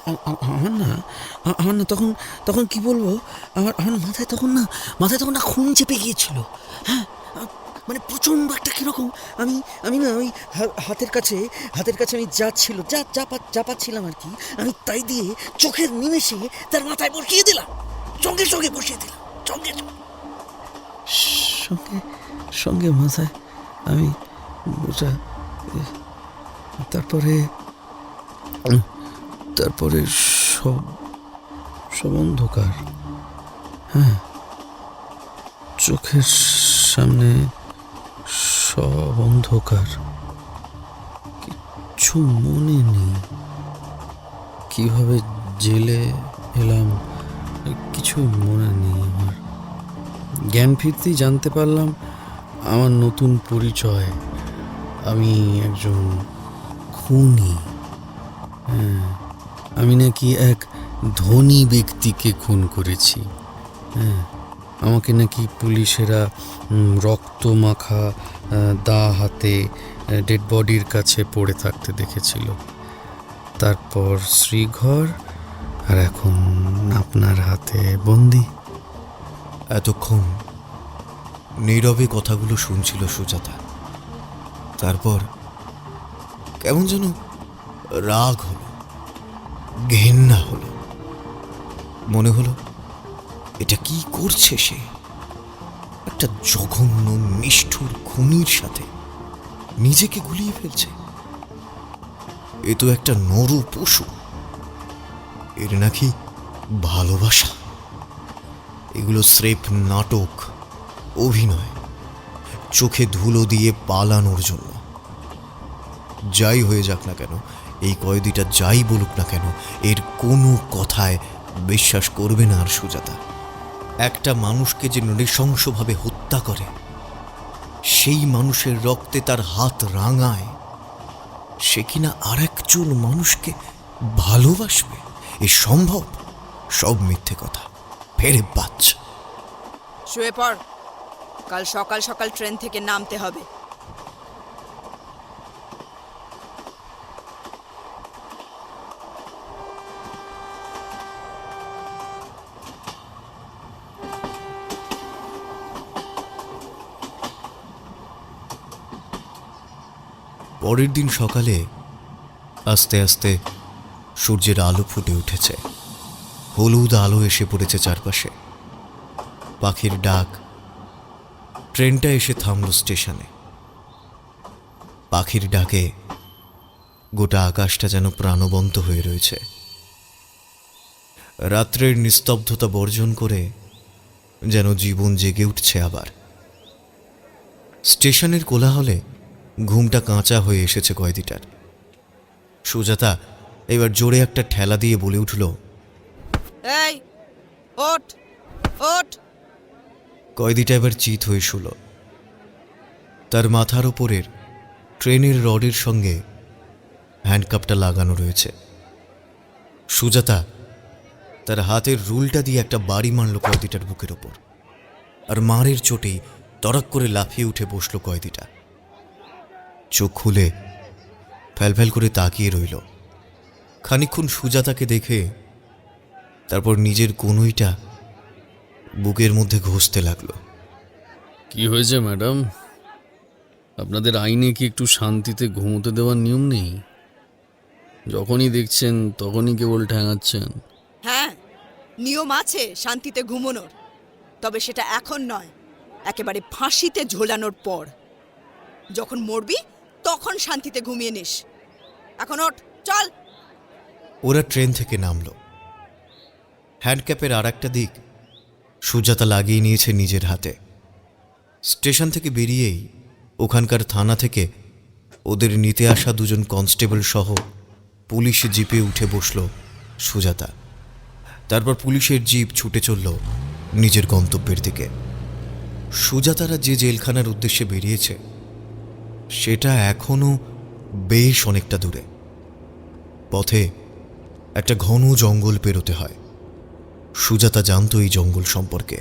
S5: আমার না তখন কি বলবো, আমার মাথায় তখন না খুন চেপে গিয়েছিল। হ্যাঁ, মানে প্রচণ্ড একটা কিরকম। আমি না ওই হাতের কাছে আমি যা পাচ্ছিলাম আর কি, আমি তাই দিয়ে চোখের নিমেষে তার মাথায় বসিয়ে দিলাম। সঙ্গে বসিয়ে দিলাম, সঙ্গে মাথায় আমি বোঝা। তারপরে সব অন্ধকার। হ্যাঁ, চোখের সামনে সব অন্ধকার। কিচ্ছু মনে নেই। কিভাবে জেলে এলাম কিছু মনে নেই আমার। জ্ঞান ফিরতেই জানতে পারলাম আমার নতুন পরিচয়। আমি একজন খুনি। হ্যাঁ, আমি নাকি এক ধনী ব্যক্তিকে খুন করেছি। হ্যাঁ, আমাকে নাকি পুলিশেরা রক্ত মাখা দা হাতে ডেড বডির কাছে পড়ে থাকতে দেখেছিল। তারপর শ্রীঘর, আর এখন আপনার হাতে বন্দি।
S1: এতক্ষণ নীরবে কথাগুলো শুনছিল সুজাতা। তারপর কেমন যেন রাগ হলো, ঘেন্না হলো। মনে হলো এটা কি করছে সে? একটা জঘন্য নিষ্ঠুর খুনির সাথে নিজেকে গুলিয়ে ফেলছে। এ তো একটা নর পশু, এর নাকি ভালোবাসা। এগুলো স্রেফ নাটক, অভিনয়, চোখে ধুলো দিয়ে পালানোর জন্য। যাই হয়ে যাক না কেন, এই কয়েদিটা যাই বলুক না কেন, এর কোনো কথায় বিশ্বাস করবে না আর সুজাতা। একটা মানুষকে যে নৃশংসভাবে হত্যা করে, সেই মানুষের রক্তে তার হাত রাঙায়, সে কিনা আর একজন মানুষকে ভালোবাসবে? এ সম্ভব? সব মিথ্যে কথা, ফেরে বাচ্চা।
S3: শুয়ে পড়, কাল সকাল সকাল ট্রেন থেকে নামতে হবে।
S1: পরের দিন সকালে আস্তে আস্তে সূর্যের আলো ফুটে উঠেছে। হলুদ আলো এসে পড়েছে চারপাশে। পাখির ডাক। ট্রেনটা এসে থামল স্টেশনে। পাখির ডাকে গোটা আকাশটা যেন প্রাণবন্ত হয়ে রয়েছে। রাত্রের নিস্তব্ধতা বর্জন করে যেন জীবন জেগে উঠছে আবার। স্টেশনের কোলাহলে ঘুমটা কাঁচা হয়ে এসেছে কয়েদিটার। সুজাতা এবার জোরে একটা ঠেলা দিয়ে বলে উঠল,
S3: এই ওঠ ওঠ।
S1: কয়েদিটা এবার চিত হয়ে শুল। তার মাথার ওপরের ট্রেনের রডের সঙ্গে হ্যান্ডকাপটা লাগানো রয়েছে। সুজাতা তার হাতের রুলটা দিয়ে একটা বাড়ি মারল কয়েদিটার বুকের ওপর, আর মারের চোটেই তড়াক করে লাফিয়ে উঠে বসল কয়েদিটা। চোখ খুলে ফ্যালফ্যাল করে তাকিয়ে রইল। খানিকক্ষণ সুজাতাকে দেখে তারপর নিজের কনুইটা বুকের মধ্যে ঘষতে লাগলো।
S5: কি হয়েছে ম্যাডাম? আপনাদের আইনে কি একটু শান্তিতে ঘুমোতে দেওয়ার নিয়ম নেই? যখনই দেখছেন তখনই কেবল ঠ্যাঙাচ্ছেন।
S3: হ্যাঁ, নিয়ম আছে শান্তিতে ঘুমানোর, তবে সেটা এখন নয়, একেবারে ফাঁসিতে ঝোলানোর পর। যখন মরবি তখন শান্তিতে ঘুমিয়ে নিস। এখন ওঠ, চল।
S1: ওরা ট্রেন থেকে নামল। হ্যান্ডক্যাপের আর একটা দিক সুজাতা লাগিয়ে নিয়েছে নিজের হাতে। স্টেশন থেকে বেরিয়েই ওখানকার থানা থেকে ওদের নিতে আসা দুজন কনস্টেবল সহ পুলিশ জিপে উঠে বসল সুজাতা। তারপর পুলিশের জিপ ছুটে চলল নিজের গন্তব্যের দিকে। সুজাতারা যে জেলখানার উদ্দেশ্যে বেরিয়েছে সেটা এখনো বেশ অনেকটা দূরে। পথে একটা ঘন জঙ্গল পেরোতে হয়। সুজাতা জানতো এই জঙ্গল সম্পর্কে,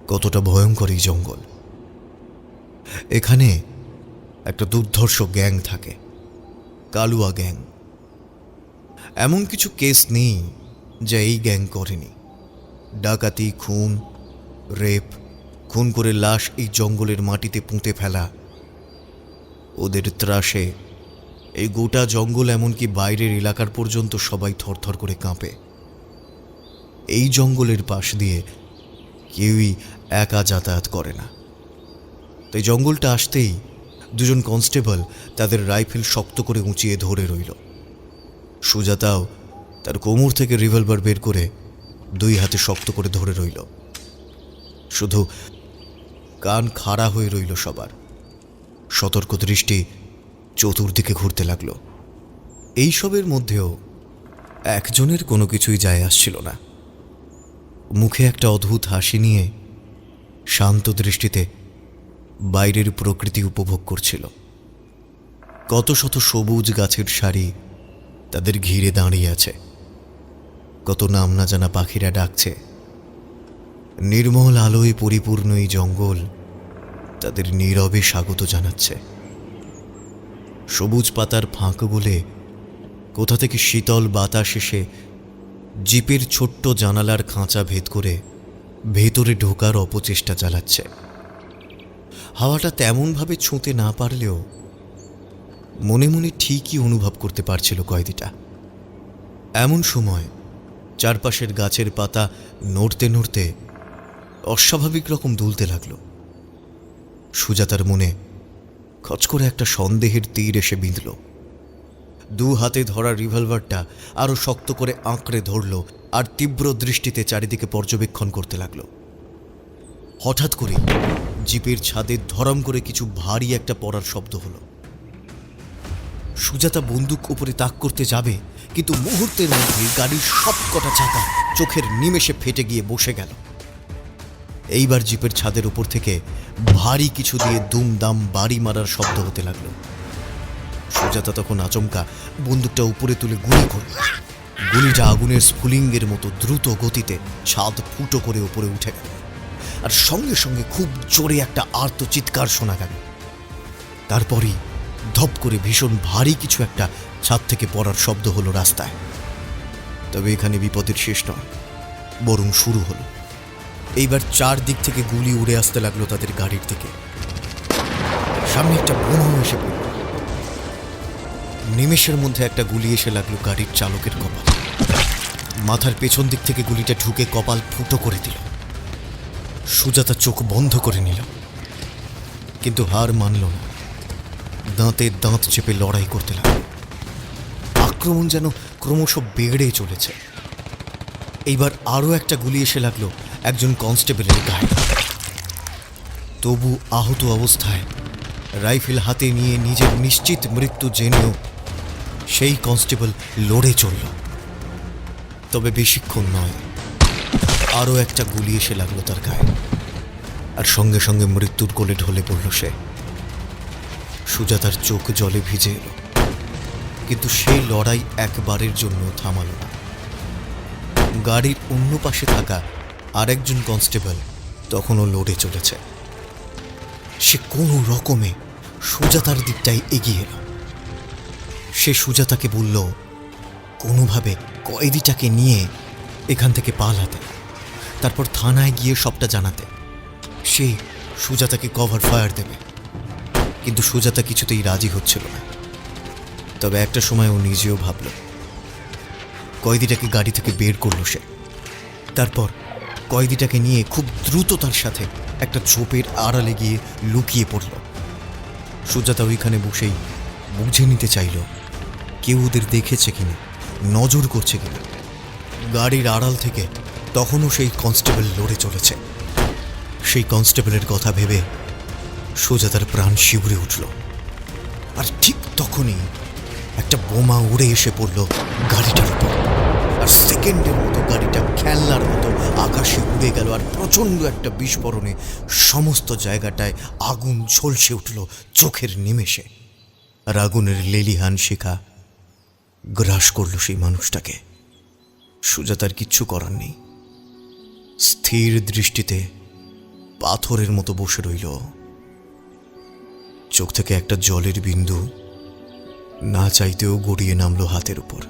S1: কতটা ভয়ঙ্কর এই জঙ্গল। এখানে একটা দুর্ধর্ষ গ্যাং থাকে, কালুয়া গ্যাং। এমন কিছু কেস নেই যা এই গ্যাং করেনি। ডাকাতি, খুন, রেপ, খুন করে লাশ এই জঙ্গলের মাটিতে পুঁতে ফেলা। ওদের ত্রাসে এই গোটা জঙ্গল, এমনকি বাইরের এলাকার পর্যন্ত সবাই থরথর করে কাঁপে। এই জঙ্গলের পাশ দিয়ে কেউই একা যাতায়াত করে না। তাই জঙ্গলটা আসতেই দুজন কনস্টেবল তাদের রাইফেল শক্ত করে উঁচিয়ে ধরে রইল। সুজাতাও তার কোমর থেকে রিভলভার বের করে দুই হাতে শক্ত করে ধরে রইল। শুধু কান খাড়া হয়ে রইল সবার। সতর্ক দৃষ্টি চতুর্দিকে ঘুরতে লাগল। এইসবের মধ্যেও একজনের কোনো কিছুই যায় আসছিল না। মুখে একটা অদ্ভুত হাসি নিয়ে শান্ত দৃষ্টিতে বাইরের প্রকৃতি উপভোগ করছিল। কত শত সবুজ গাছের সারি তাদের ঘিরে দাঁড়িয়ে আছে। কত নাম না জানা পাখিরা ডাকছে। নির্মল আলোয় পরিপূর্ণ এই জঙ্গল তাদের নীরবে স্বাগত জানাচ্ছে। সবুজ পাতার ফাঁক বলে কোথা থেকে শীতল বাতাস এসে জিপের ছোট্ট জানালার খাঁচা ভেদ করে ভেতরে ঢোকার অপচেষ্টা চালাচ্ছে। হাওয়াটা তেমনভাবে ছুঁতে না পারলেও মনে মনে ঠিকই অনুভব করতে পারছিল কয়েদিটা। এমন সময় চারপাশের গাছের পাতা নড়তে নড়তে অস্বাভাবিক রকম দুলতে লাগলো। সুজাতার মনে খচ করে একটা সন্দেহের তীর এসে বিঁধল। দু হাতে ধরা রিভলভারটা আরো শক্ত করে আঁকড়ে ধরল আর তীব্র দৃষ্টিতে চারিদিকে পর্যবেক্ষণ করতে লাগলো। হঠাৎ করে জিপের ছাদে ধরম করে কিছু ভারী একটা পড়ার শব্দ হলো। সুজাতা বন্দুক উপরে তাক করতে যাবে, কিন্তু মুহূর্তের মধ্যে গাড়ির সব কটা চাকা চোখের নিমেষে ফেটে গিয়ে বসে গেল। এইবার জিপের ছাদের উপর থেকে ভারী কিছু দিয়ে দুমদাম বাড়ি মারার শব্দ হতে লাগলো। সুজাতা তখন আচমকা বন্দুকটা উপরে তুলে গুলি করল। গুলিটা আগুনের স্ফুলিঙ্গের মতো দ্রুত গতিতে ছাদ ফুটো করে উপরে উঠে গেল, আর সঙ্গে সঙ্গে খুব জোরে একটা আর্ত চিৎকার শোনা গেল। তারপরই ধপ করে ভীষণ ভারী কিছু একটা ছাদ থেকে পড়ার শব্দ হলো রাস্তায়। তবে এখানে বিপদের শেষ নয়, বরং শুরু হলো। এইবার চারদিক থেকে গুলি উড়ে আসতে লাগলো তাদের গাড়ির দিকে। সামনে একটা বোমাও এসে পড়ল। নিমেষের মধ্যে একটা গুলি এসে লাগলো গাড়ির চালকের কপাল। মাথার পেছন দিক থেকে গুলিটা ঢুকে কপাল ফুটো করে দিল। সুজাতা চোখ বন্ধ করে নিল, কিন্তু হার মানল না। দাঁতে দাঁত চেপে লড়াই করতে লাগল। আক্রমণ যেন ক্রমশ বেড়ে চলেছে। এইবার আরও একটা গুলি এসে লাগলো একজন কনস্টেবলের গায়ে। তবু আহত অবস্থায় রাইফেল হাতে নিয়ে নিজের নিশ্চিত মৃত্যু জেনেও সেই কনস্টেবল লড়ে চলল। তবে বেশিক্ষণ নয়, আরও একটা গুলি এসে লাগলো তার গায়ে, আর সঙ্গে সঙ্গে মৃত্যুর কোলে ঢলে পড়ল সে। সুজাতার চোখ জলে ভিজে এলো, কিন্তু সেই লড়াই একবারের জন্য থামাল না। গাড়ির অন্য পাশে থাকা আরেকজন কনস্টেবল তখনও লড়ে চলেছে। সে কোনো রকমে সুজাতার দিকটাই এগিয়ে এলো। সে সুজাতাকে বলল কোনোভাবে কয়েদিটাকে নিয়ে এখান থেকে পালাতে, তারপর থানায় গিয়ে সবটা জানাতে। সে সুজাতাকে কভার ফায়ার দেবে। কিন্তু সুজাতা কিছুতেই রাজি হচ্ছিল না। তবে একটা সময় ও নিজেও ভাবল। কয়েদিটাকে গাড়ি থেকে বের করলো সে। তারপর কয়েদিটাকে নিয়ে খুব দ্রুততার সাথে একটা ঝোপের আড়ালে গিয়ে লুকিয়ে পড়ল। সুজাতা ওইখানে বসেই বুঝে নিতে চাইল কেউ ওদের দেখেছে কিনা, নজর করছে কিনা। গাড়ির আড়াল থেকে তখনও সেই কনস্টেবল লড়ে চলেছে। সেই কনস্টেবলের কথা ভেবে সুজাতার প্রাণ শিউরে উঠল। আর ঠিক তখনই একটা বোমা উড়ে এসে পড়ল গাড়িটার উপর, আর সেকেন্ডের মতো গাড়িটা খেলনার মতো আকাশে উড়ে গেল। আর প্রচণ্ড একটা বিস্ফোরণে সমস্ত জায়গাটায় আগুন ঝলসে উঠল চোখের নিমেষে। আর আগুনের লেলিহান শিখা গ্রাস করল সেই মানুষটাকে। সুজাতার কিচ্ছু করার নেই। স্থির দৃষ্টিতে পাথরের মতো বসে রইল। চোখ থেকে একটা জলের বিন্দু না চাইতেও গড়িয়ে নামলো হাতের উপর।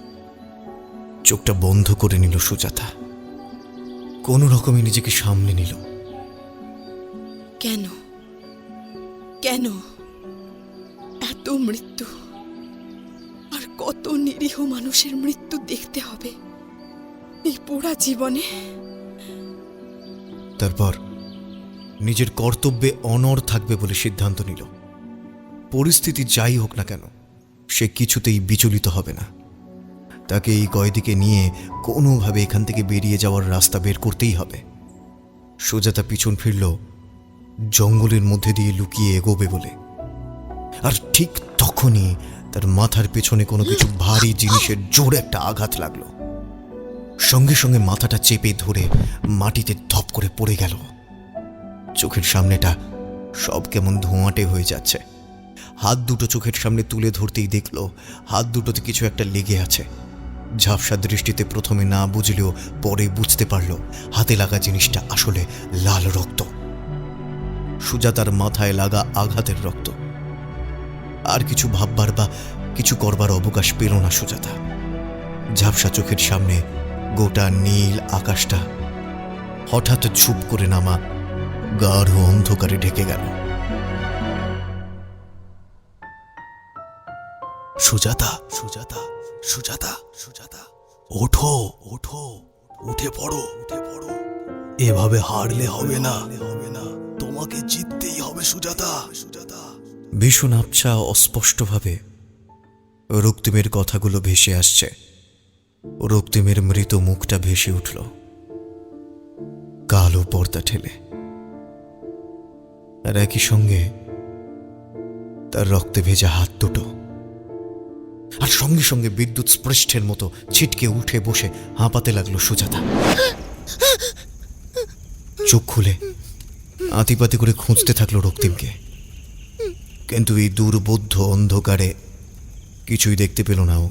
S1: চোখটা বন্ধ করে নিল সুজাতা। কোনো রকমে নিজেকে সামনে নিল।
S3: কেন কেন এত মৃত্যু? আর কত নিরীহ মানুষের মৃত্যু দেখতে হবে এই পুরা জীবনে?
S1: তারপর নিজের কর্তব্যে অনড় থাকবে বলে সিদ্ধান্ত নিল। পরিস্থিতি যাই হোক না কেন, সে কিছুতেই বিচলিত হবে না। তাকে এই কয়েদিকে নিয়ে কোনোভাবে এখান থেকে বেরিয়ে যাওয়ার রাস্তা বের করতেই হবে। সুজাতা পিছন ফিরল জঙ্গলের মধ্যে দিয়ে লুকিয়ে এগোবে বলে। আর ঠিক তখনই তার মাথার পেছনে কোনো কিছু ভারী জিনিসের জোরে একটা আঘাত লাগলো। সঙ্গে সঙ্গে মাথাটা চেপে ধরে মাটিতে ধপ করে পড়ে গেল। চোখের সামনেটা সব কেমন ধোঁয়াটে হয়ে যাচ্ছে। হাত দুটো চোখের সামনে তুলে ধরতেই দেখল হাত দুটোতে কিছু একটা লেগে আছে। ঝাপসা দৃষ্টিতে প্রথমে না বুঝলেও পরে বুঝতে পারল হাতে লাগা জিনিসটা আসলে লাল রক্ত। সুজাতার মাথায় লাগা আঘাতের রক্ত। আর কিছু ভাববার বা কিছু করবার অবকাশ পেল না সুজাতা। ঝাপসা চোখের সামনে গোটা নীল আকাশটা হঠাৎ ঝুপ করে নামা গাঢ় অন্ধকারে ঢেকে গেল।
S4: সুজাতা, সুজাতা, সুজাতা, সুজাতা, ওঠো, ওঠো, উঠে পড়ো, উঠে পড়ো। এভাবে হারলে হবে না, হবে না, তোমাকে জিততেই হবে সুজাতা, সুজাতা।
S1: ভীষণ আবছা অস্পষ্টভাবে রক্তিমের কথাগুলো ভেসে আসছে। রক্তিমের মৃত মুখটা ভেসে উঠল কালো পর্দা ঠেলে, আর একই সঙ্গে তার রক্তে ভেজা হাত দুটো, আর সঙ্গে সঙ্গে বিদ্যুৎ স্পৃষ্টের মতো ছিটকে উঠে বসে হাঁপাতে লাগলো সুজাতা। চোখ খুলে আতিপাতি করে খুঁজতে থাকলো রক্তিমকে, কিন্তু এই দুর্বোধ্য অন্ধকারে কিছুই দেখতে পেল না ও।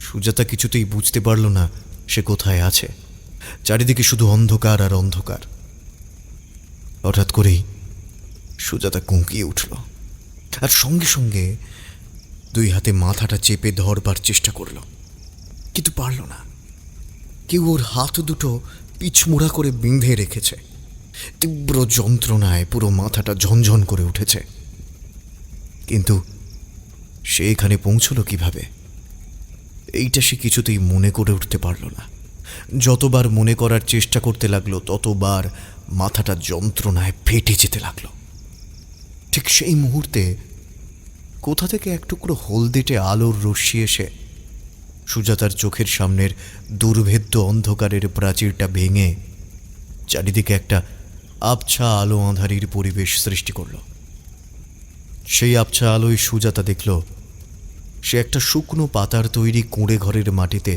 S1: সুজাতা কিছুতেই বুঝতে পারল না সে কোথায় আছে। চারিদিকে শুধু অন্ধকার আর অন্ধকার। হঠাৎ করেই সুজাতা কুঁকিয়ে উঠল, আর সঙ্গে সঙ্গে দুই হাতে মাথাটা চেপে ধরবার চেষ্টা করল, কিন্তু পারল না। কেউ ওর হাত দুটো পিছমোড়া করে বেঁধে রেখেছে। তীব্র যন্ত্রণায় পুরো মাথাটা ঝনঝন করে উঠেছে। কিন্তু সে এখানে পৌঁছল কিভাবে, এইটা সে কিছুতেই মনে করে উঠতে পারল না। যতবার মনে করার চেষ্টা করতে লাগলো ততবার মাথাটা যন্ত্রণায় ফেটে যেতে লাগলো। ঠিক সেই মুহূর্তে কোথা থেকে এক টুকরো হলদেটে আলোর রশ্মি এসে সুজাতার চোখের সামনের দুর্ভেদ্য অন্ধকারের প্রাচীরটা ভেঙে চারিদিকে একটা আবছা আলো আঁধারির পরিবেশ সৃষ্টি করল। সেই আবছা আলোয় সুজাতা দেখল সে একটা শুকনো পাতার তৈরি কুঁড়ে ঘরের মাটিতে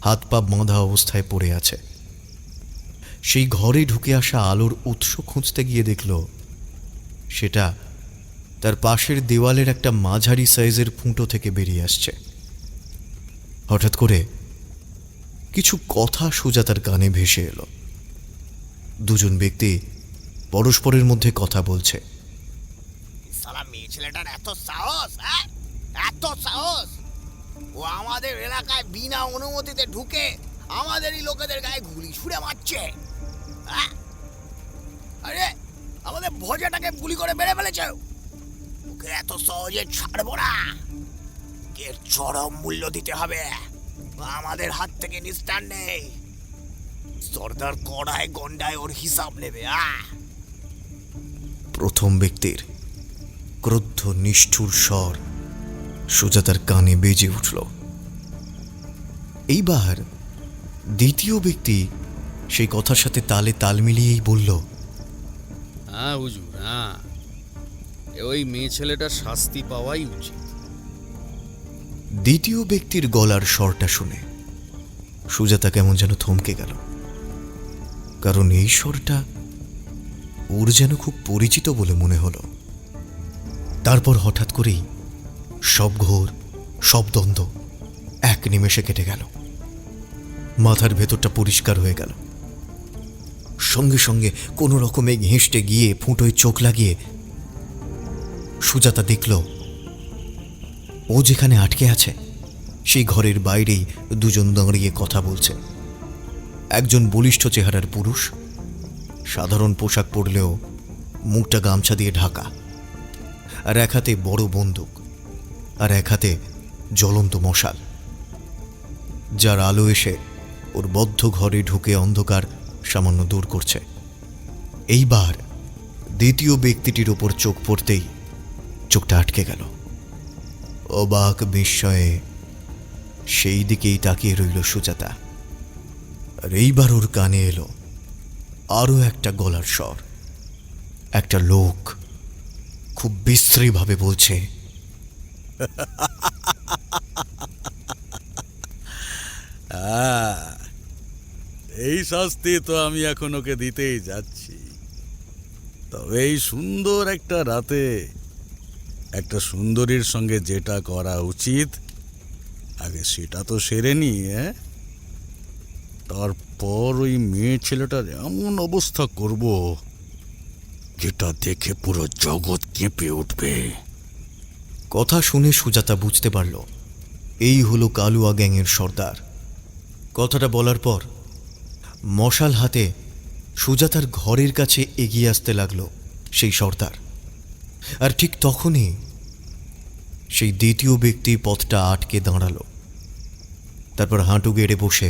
S1: হাত পা বাঁধা অবস্থায় পড়ে আছে। সেই ঘরে ঢুকে আসা আলোর উৎস খুঁজতে গিয়ে দেখল সেটা তার পাশের দেওয়ালের একটা মাঝারি সাইজের ফুটো থেকে বেরিয়ে আসছে। হঠাৎ করে কিছু কথা সুজাতার কানে ভেসে এলো। দুজন ব্যক্তি পরস্পরের মধ্যে কথা বলছে।
S9: সালা মেয়ে ছেলেটার এত সাহস, হ্যাঁ? এত সাহস! ও আমাদের এলাকায় বিনা অনুমতিতে ঢুকে আমাদেরই লোকেদের গায়ে গুলি ছুঁড়ে মারছে। হ্যাঁ? আরে আমাদের ভোজাটাকে গুলি করে মেরে ফেলেছে। ওকে এত সহজে ছাড়বো না। এর চরম মূল্য দিতে হবে। আমাদের হাত থেকে নিস্তার নেই। সর্দার কড়ায় গন্ডায় ওর হিসাব নেবে।
S1: প্রথম ব্যক্তির ক্রুদ্ধ নিষ্ঠুর স্বর সুজাতার কানে বেজে উঠল। এইবার দ্বিতীয় ব্যক্তি সেই কথার সাথে তালে তাল মিলিয়েই বলল,
S7: হ্যাঁ হুজুর, হ্যাঁ, ওই মেয়ে ছেলেটার শাস্তি পাওয়াই উচিত।
S1: দ্বিতীয় ব্যক্তির গলার স্বরটা শুনে সুজাতা কেমন যেন থমকে গেল, কারণ এই স্বরটা ওর যেন খুব পরিচিত বলে মনে হলো। তারপর হঠাৎ করেই সব ঘোর, সব দ্বন্দ্ব এক নিমেষে কেটে গেল। মাথার ভেতরটা পরিষ্কার হয়ে গেল। সঙ্গে সঙ্গে কোনো রকমে ঘেঁষটে গিয়ে ফুটোয় চোখ লাগিয়ে সুজাতা দেখল ও যেখানে আটকে আছে সেই ঘরের বাইরেই দুজন দাঁড়িয়ে কথা বলছে। একজন বলিষ্ঠ চেহারার পুরুষ, সাধারণ পোশাক পরলেও মুখটা গামছা দিয়ে ঢাকা, আর এক হাতে বড় বন্দুক, আর এক হাতে জ্বলন্ত মশাল, যার আলো এসে ওর বদ্ধ ঘরে ঢুকে অন্ধকার সামান্য দূর করছে। এইবার দ্বিতীয় ব্যক্তিটির ওপর চোখ পড়তেই চোখটা আটকে গেল। অবাক বিস্ময়ে সেই দিকেই তাকিয়ে রইল সুজাতা। আর এইবার ওর কানে এলো আরো একটা গলার স্বর। একটা লোক খুব বিশ্রীভাবে বলছে,
S10: এই শাস্তি তো আমি এখন ওকে দিতেই যাচ্ছি। তবে এই সুন্দর একটা রাতে একটা সুন্দরীর সঙ্গে যেটা করা উচিত আগে সেটা তো সেরে নি। তারপর ওই মেয়ে ছেলেটার এমন অবস্থা করব যেটা দেখে পুরো জগৎ কেঁপে উঠবে।
S1: কথা শুনে সুজাতা বুঝতে পারল এই হলো কালুয়া গ্যাংয়ের সর্দার। কথাটা বলার পর মশাল হাতে সুজাতার ঘরের কাছে এগিয়ে আসতে লাগলো সেই সর্দার। আর ঠিক তখনই সেই দ্বিতীয় ব্যক্তি পথটা আটকে দাঁড়ালো। তারপর হাঁটু গেড়ে বসে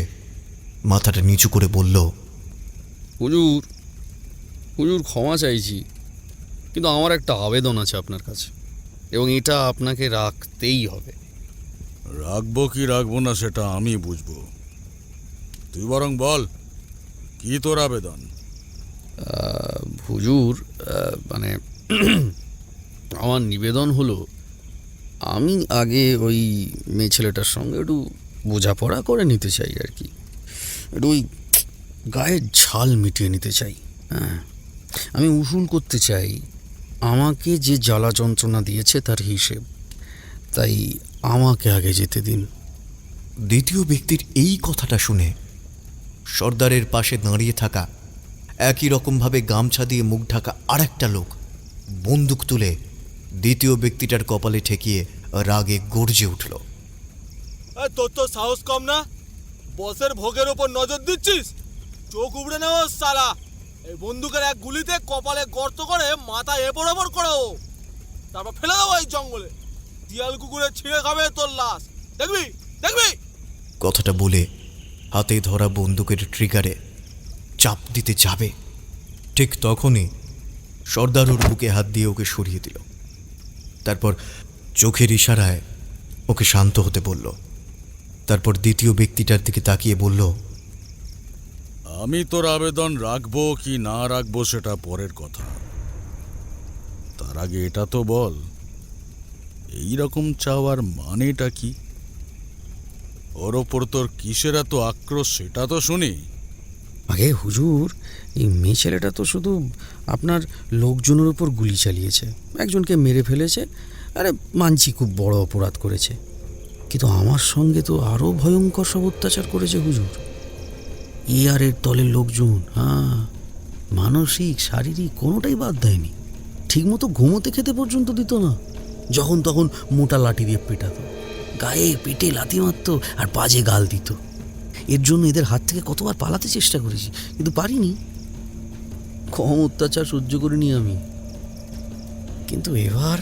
S1: মাথাটা নিচু করে বলল,
S5: হুজুর হুজুর ক্ষমা চাইছি, কিন্তু আমার একটা আবেদন আছে আপনার কাছে, এবং এটা আপনাকে রাখতেই হবে।
S10: রাখবো কি রাখবো না সেটা আমি বুঝবো, তুই বরং বল কি তোর আবেদন।
S5: হুজুর, মানে আমার নিবেদন হলো, আমি আগে ওই মেয়ে ছেলেটার সঙ্গে একটু বোঝাপড়া করে নিতে চাই আর কি, একটু ওই গায়ের ঝাল মিটিয়ে নিতে চাই। হ্যাঁ, আমি উসুল করতে চাই আমাকে যে জ্বালা যন্ত্রণা দিয়েছে তার হিসেব, তাই আমাকে আগে যেতে দিন।
S1: দ্বিতীয় ব্যক্তির এই কথাটা শুনে সর্দারের পাশে দাঁড়িয়ে থাকা একই রকমভাবে গামছা দিয়ে মুখ ঢাকা আর একটা লোক বন্দুক তুলে দ্বিতীয় ব্যক্তিটার কপালে ঠেকিয়ে রাগে গর্জে উঠল।
S11: তোর তো সাহস কম না? বসের ভোগের ওপর নজর দিচ্ছিস? চোখ উবড়ে নেও সালা! এই বন্দুকের এক গুলিতে কপালে গর্ত করে মাথা এপড় ওপর করো, তারপর ফেলে দেবো এই জঙ্গলে। দিয়াল কুকুরে ছিঁড়ে খাবে তোর লাশ, দেখবি দেখবি।
S1: কথাটা বলে হাতে ধরা বন্দুকের ট্রিগারে চাপ দিতে যাবে, ঠিক তখনই সর্দার ওর বুকে হাত দিয়ে ওকে সরিয়ে দিল। তারপর চোখের ইশারায় ওকে শান্ত হতে বলল। তারপর দ্বিতীয় ব্যক্তিটার দিকে তাকিয়ে বলল,
S10: আমি তোর আবেদন রাখবো কি না রাখবো সেটা পরের কথা, তার আগে এটা তো বল, এই রকম চাওয়ার মানেটা কি? ওর ওপর তোর কিসের এত আক্রোশ সেটা তো শুনি।
S5: আগে হুজুর, এই মেয়ে ছেলেটা তো শুধু আপনার লোকজনের উপর গুলি চালিয়েছে, একজনকে মেরে ফেলেছে, আরে মানছি খুব বড় অপরাধ করেছে, কিন্তু আমার সঙ্গে তো আরও ভয়ঙ্কর সব অত্যাচার করেছে হুজুর। এর দলের লোকজন, হ্যাঁ, মানসিক শারীরিক কোনোটাই বাদ দেয়নি। ঠিকমতো ঘুমোতে খেতে পর্যন্ত দিত না, যখন তখন মোটা লাঠি দিয়ে পেটাতো, গায়ে পেটে লাথি মারতো আর বাজে গাল দিত। এর জন্য এদের হাত থেকে কতবার পালাতে চেষ্টা করেছি, কিন্তু পারিনি। কম অত্যাচার সহ্য করিনি আমি, কিন্তু এবার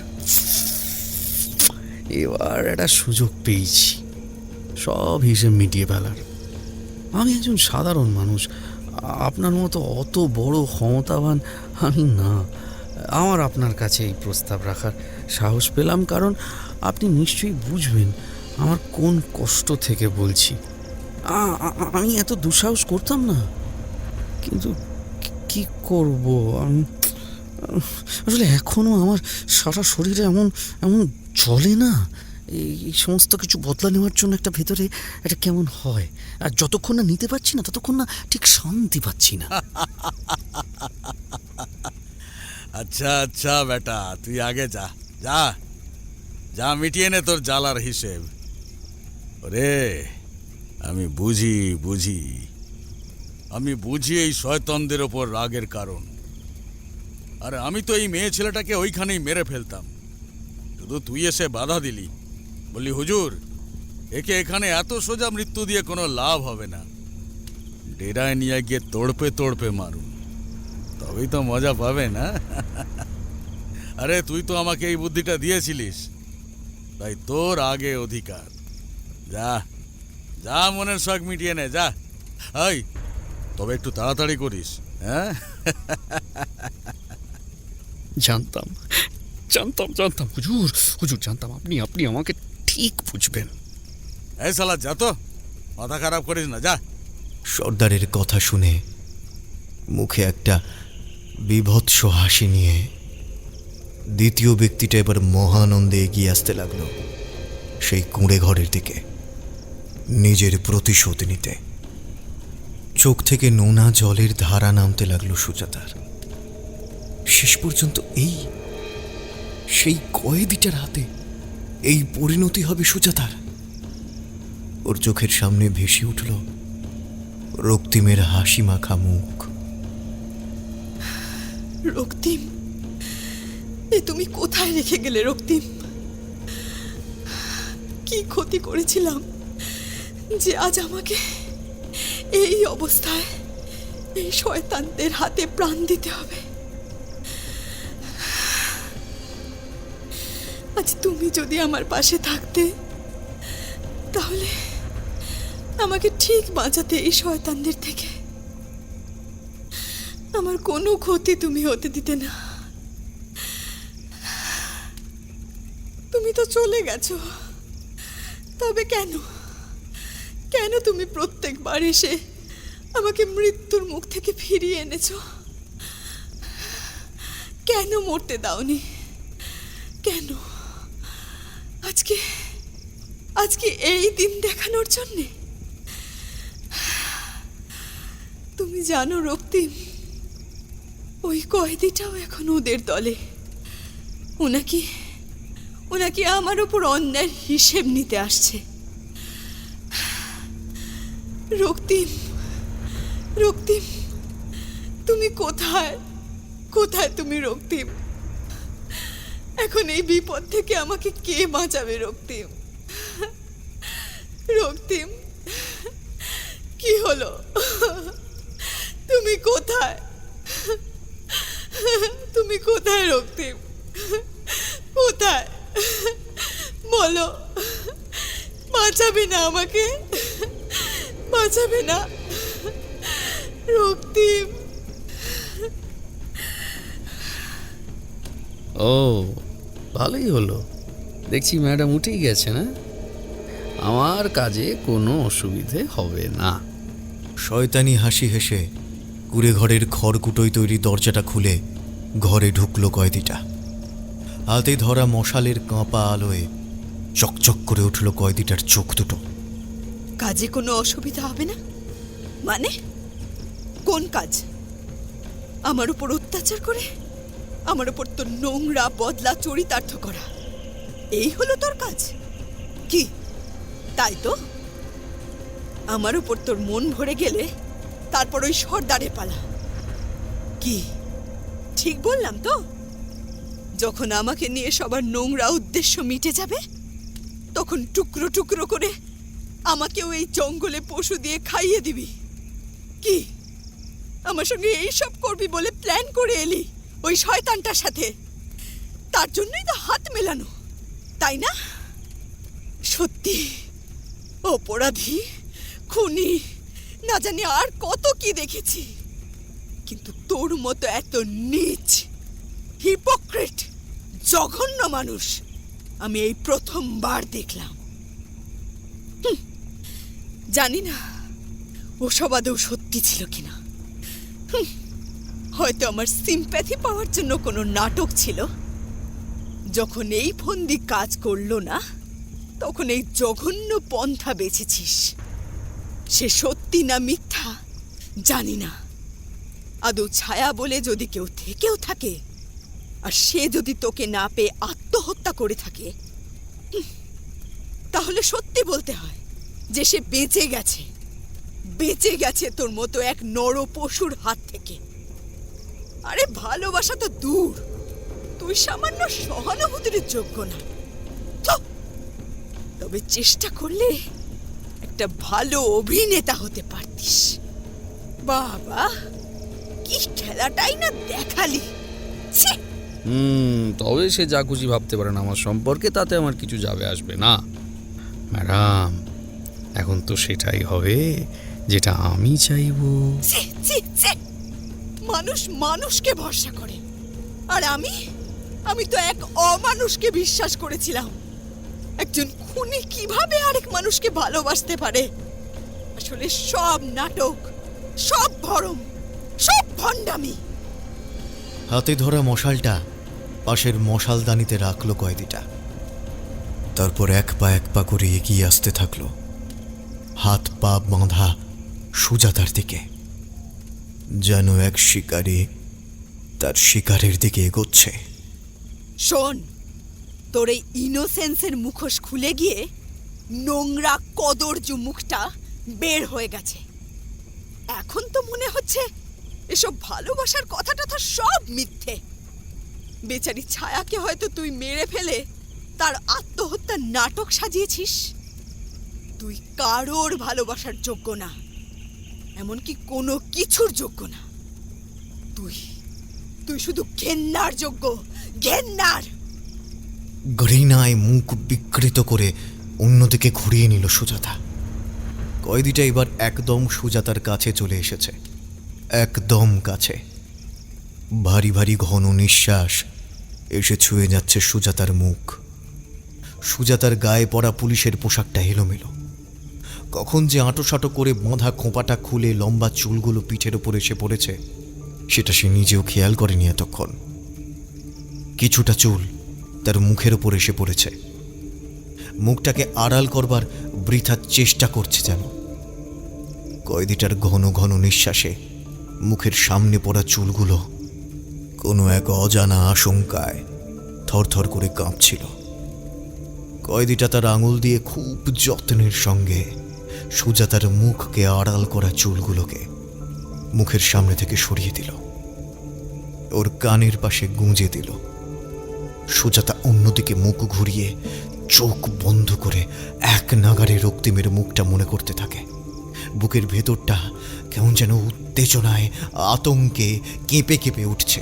S5: একটা সুযোগ পেয়েছি সব হিসেব মিটিয়ে ফেলার। আমি একজন সাধারণ মানুষ, আপনার মতো অত বড় ক্ষমতাবান আমি না। আমার আপনার কাছে এই প্রস্তাব রাখার সাহস পেলাম কারণ আপনি নিশ্চয়ই বুঝবেন আমার কোন কষ্ট থেকে বলছি। আমি এত দুঃসাহস করতাম না, কিন্তু কি করব আমি? আসলে এখনো আমার সারা শরীরে এমন চলে না। এই সমস্ত কিছু বদলা নেওয়ার জন্য একটা ভেতরে একটা কেমন হয়, আর যতক্ষণ না নিতে পারছি না ততক্ষণ না ঠিক শান্তি পাচ্ছি না।
S10: আচ্ছা আচ্ছা বেটা, তুই আগে যা যা যা মিটিয়ে নে তোর জ্বালার হিসেব। ওরে, আমি বুঝি এই শয়তানদের ওপর রাগের কারণ। আরে আমি তো এই মেয়ে ছেলেটাকে ওইখানেই মেরে ফেলতাম, শুধু তুই এসে বাধা দিলি, বললি হুজুর একে এখানে এত সোজা মৃত্যু দিয়ে কোনো লাভ হবে না, ডেরায় নিয়ে গিয়ে তোড়পে মারুন, তবেই তো মজা পাবে না। আরে তুই তো আমাকে এই বুদ্ধিটা দিয়েছিলিস, তাই তোর আগে অধিকার। যা যা মনের শখ মিটিয়ে নে, যা। এই তবে একটু তাড়াতাড়ি করিস, হ্যাঁ?
S5: জানতাম হুজুর জানতাম আপনি আমাকে ঠিক বুঝবেন।
S10: এই শালা যা তো, মাথা খারাপ করিস না, যা।
S1: সর্দারের কথা শুনে মুখে একটা বিভৎস হাসি নিয়ে দ্বিতীয় ব্যক্তিটা এবার মহানন্দে এগিয়ে আসতে লাগলো সেই কুঁড়ে ঘরের দিকে, নিজের প্রতিশোধ নিতে। চোখ থেকে নোনা জলের ধারা নামতে লাগলো সুজাতার। শেষ পর্যন্ত সেই কয়েদিটার হাতে এই পরিণতি হবে সুজাতার। ওর চোখের সামনে ভেসে উঠল রক্তিমের হাসি মাখা মুখ।
S3: রক্তিম, এ তুমি কোথায় রেখে গেলে রক্তিম? কি ক্ষতি করেছিলাম যে আজ আমাকে এই অবস্থায় এই শয়তানদের হাতে প্রাণ দিতে হবে? আজ তুমি যদি আমার পাশে থাকতে, তাহলে আমাকে ঠিক বাঁচাতে এই শয়তানদের থেকে। আমার কোনো ক্ষতি তুমি হতে দিতে না। তুমি তো চলে গেছো, তবে কেন কেন তুমি প্রত্যেকবার এসে আমাকে মৃত্যুর মুখ থেকে ফিরিয়ে এনেছো? কেন মরতে দাওনি? কেন আজকে আজকে এই দিন দেখানোর জন্যে? তুমি জানো রক্তিম, ওই কয়েদিটাও এখন ওদের দলে। ওনাকে আমার উপর অন্যায়ের হিসেব নিতে আসছে। রক্তিম, রক্তিম, তুমি কোথায়? কোথায় তুমি রক্তিম? এখন এই বিপদ থেকে আমাকে কে বাঁচাবে রক্তিম? রক্তিম, কি হলো? তুমি কোথায়? তুমি কোথায় রক্তিম? কোথায়? বলো, বাঁচাবে না আমাকে? বাঁচাবে না রক্তিম?
S5: ও, ভালোই হলো, দেখছি ম্যাডাম উঠেই গেছে না? আমার কাজে কোনো অসুবিধে হবে না।
S1: শয়তানি হাসি হেসে কুড়ে ঘরের খড়কুটোয় তৈরি দরজাটা খুলে ঘরে ঢুকলো কয়েদিটা। হাতে ধরা মশালের কাঁপা আলোয় চকচক করে উঠল কয়েদিটার চোখ দুটো।
S3: কাজে কোনো অসুবিধা হবে না মানে? কোন কাজ? আমার উপর অত্যাচার করে আমার উপর তোর নোংরা বদলা চরিতার্থ করা, এই হলো তোর কাজ? কি তাই তো? আমার উপর তোর মন ভরে গেলে তারপর ওই সর্দারে পালা। কি ঠিক বললাম তো? যখন আমাকে নিয়ে সবার নোংরা উদ্দেশ্য মিটে যাবে, তখন টুকরো টুকরো করে আমাকেও এই জঙ্গলে পশু দিয়ে খাইয়ে দিবি? কি আমার সঙ্গে এইসব করবি বলে প্ল্যান করে এলি ওই শয়তানটার সাথে? তার জন্যই তো হাত মেলানো, তাই না? সত্যি অপরাধী, খুনি, না জানি আর কত কি দেখেছি, কিন্তু তোর মতো এত নীচ, হিপোক্রেট, জঘন্য মানুষ আমি এই প্রথমবার দেখলাম। জানি না ওসব আদৌ সত্যি ছিল কিনা। হয়তো আমার সিম্প্যাথি পাওয়ার জন্য কোনো নাটক ছিল। যখন এই ফন্দি কাজ করলো না, তখন এই জঘন্য পন্থা বেছেছিস। সে সত্যি না মিথ্যা জানি না। আদৌ ছায়া বলে যদি কেউ থেকেও থাকে, আর সে যদি তোকে না পেয়ে আত্মহত্যা করে থাকে, তাহলে সত্যি বলতে হয় যে সে বেঁচে গেছে, বেঁচে গেছে তোর মতো এক নর পশুর হাত থেকে। আরে ভালোবাসা তো দূর, তুই সামান্য সহানুভূতির যোগ্য না। তবে চেষ্টা করলে একটা ভালো অভিনেতা হতে পারতিস। বাবা, কি খেলাটাই না দেখালি!
S5: তবে সে যা খুশি ভাবতে পারেন আমার সম্পর্কে, তাতে আমার কিছু যাবে আসবে না ম্যাডাম। এখন তো সেটাই হবে যেটা আমি চাইবো।
S3: মানুষ মানুষকে ভরসা করে, আর আমি তো এক অমানুষকে বিশ্বাস করেছিলাম। একজন খুনি কিভাবে আরেক মানুষকে ভালোবাসতে পারে? আসলে সব নাটক, সব ভরম, সব ভণ্ডামি।
S1: হাতে ধরা মশালটা পাশের মশালদানিতে রাখলো কয়েদিটা। তারপর এক পা করে এগিয়ে আসতে থাকলো, হাত পা বাঁধা সুজাতার দিকে, যেন এক শিকারী তার শিকারের দিকে এগোচ্ছে।
S3: শোন, তোর এই ইনোসেন্সের মুখোশ খুলে গিয়ে নোংরা কদর্য মুখটা বের হয়ে গেছে। এখন তো মনে হচ্ছে এসব ভালোবাসার কথাটা তো সব মিথ্যে। বেচারি ছায়াকে হয়তো তুই মেরে ফেলে তার আত্মহত্যার নাটক সাজিয়েছিস? তুই কারোর ভালোবাসার যোগ্য না, এমনকি কোনো কিছুর যোগ্য না। তুই তুই শুধু ঘেন্নার যোগ্য, ঘেন্নার।
S1: ঘৃণায় মুখ বিকৃত করে অন্যদিকে ঘুরিয়ে নিল সুজাতা। কয়েদিটা এবার একদম সুজাতার কাছে চলে এসেছে, একদম কাছে। ভারী ভারী ঘন নিঃশ্বাস এসে ছুঁয়ে যাচ্ছে সুজাতার মুখ। সুজাতার গায়ে পরা পুলিশের পোশাকটা এলোমেলো। কখন যে আঁটোসাঁটো করে বাঁধা খোঁপাটা খুলে লম্বা চুলগুলো পিঠের ওপর এসে পড়েছে সেটা সে নিজেও খেয়াল করেনি এতক্ষণ। কিছুটা চুল তার মুখের ওপর এসে পড়েছে, মুখটাকে আড়াল করবার বৃথা চেষ্টা করছে যেন। কয়েদিটার ঘন ঘন নিঃশ্বাসে মুখের সামনে পড়া চুলগুলো কোনো এক অজানা আশঙ্কায় থরথর করে কাঁপছিল। কয়েদিটা তার আঙুল দিয়ে খুব যত্নের সঙ্গে সুজাতার মুখকে আড়াল করা চুলগুলোকে মুখের সামনে থেকে সরিয়ে দিল, ওর কানের পাশে গুঁজে দিল। সুজাতা অন্যদিকে মুখ ঘুরিয়ে চোখ বন্ধ করে এক নাগাড়ে রক্তিমের মুখটা মনে করতে থাকে। বুকের ভেতরটা কেমন যেন উত্তেজনায় আতঙ্কে কেঁপে কেঁপে উঠছে।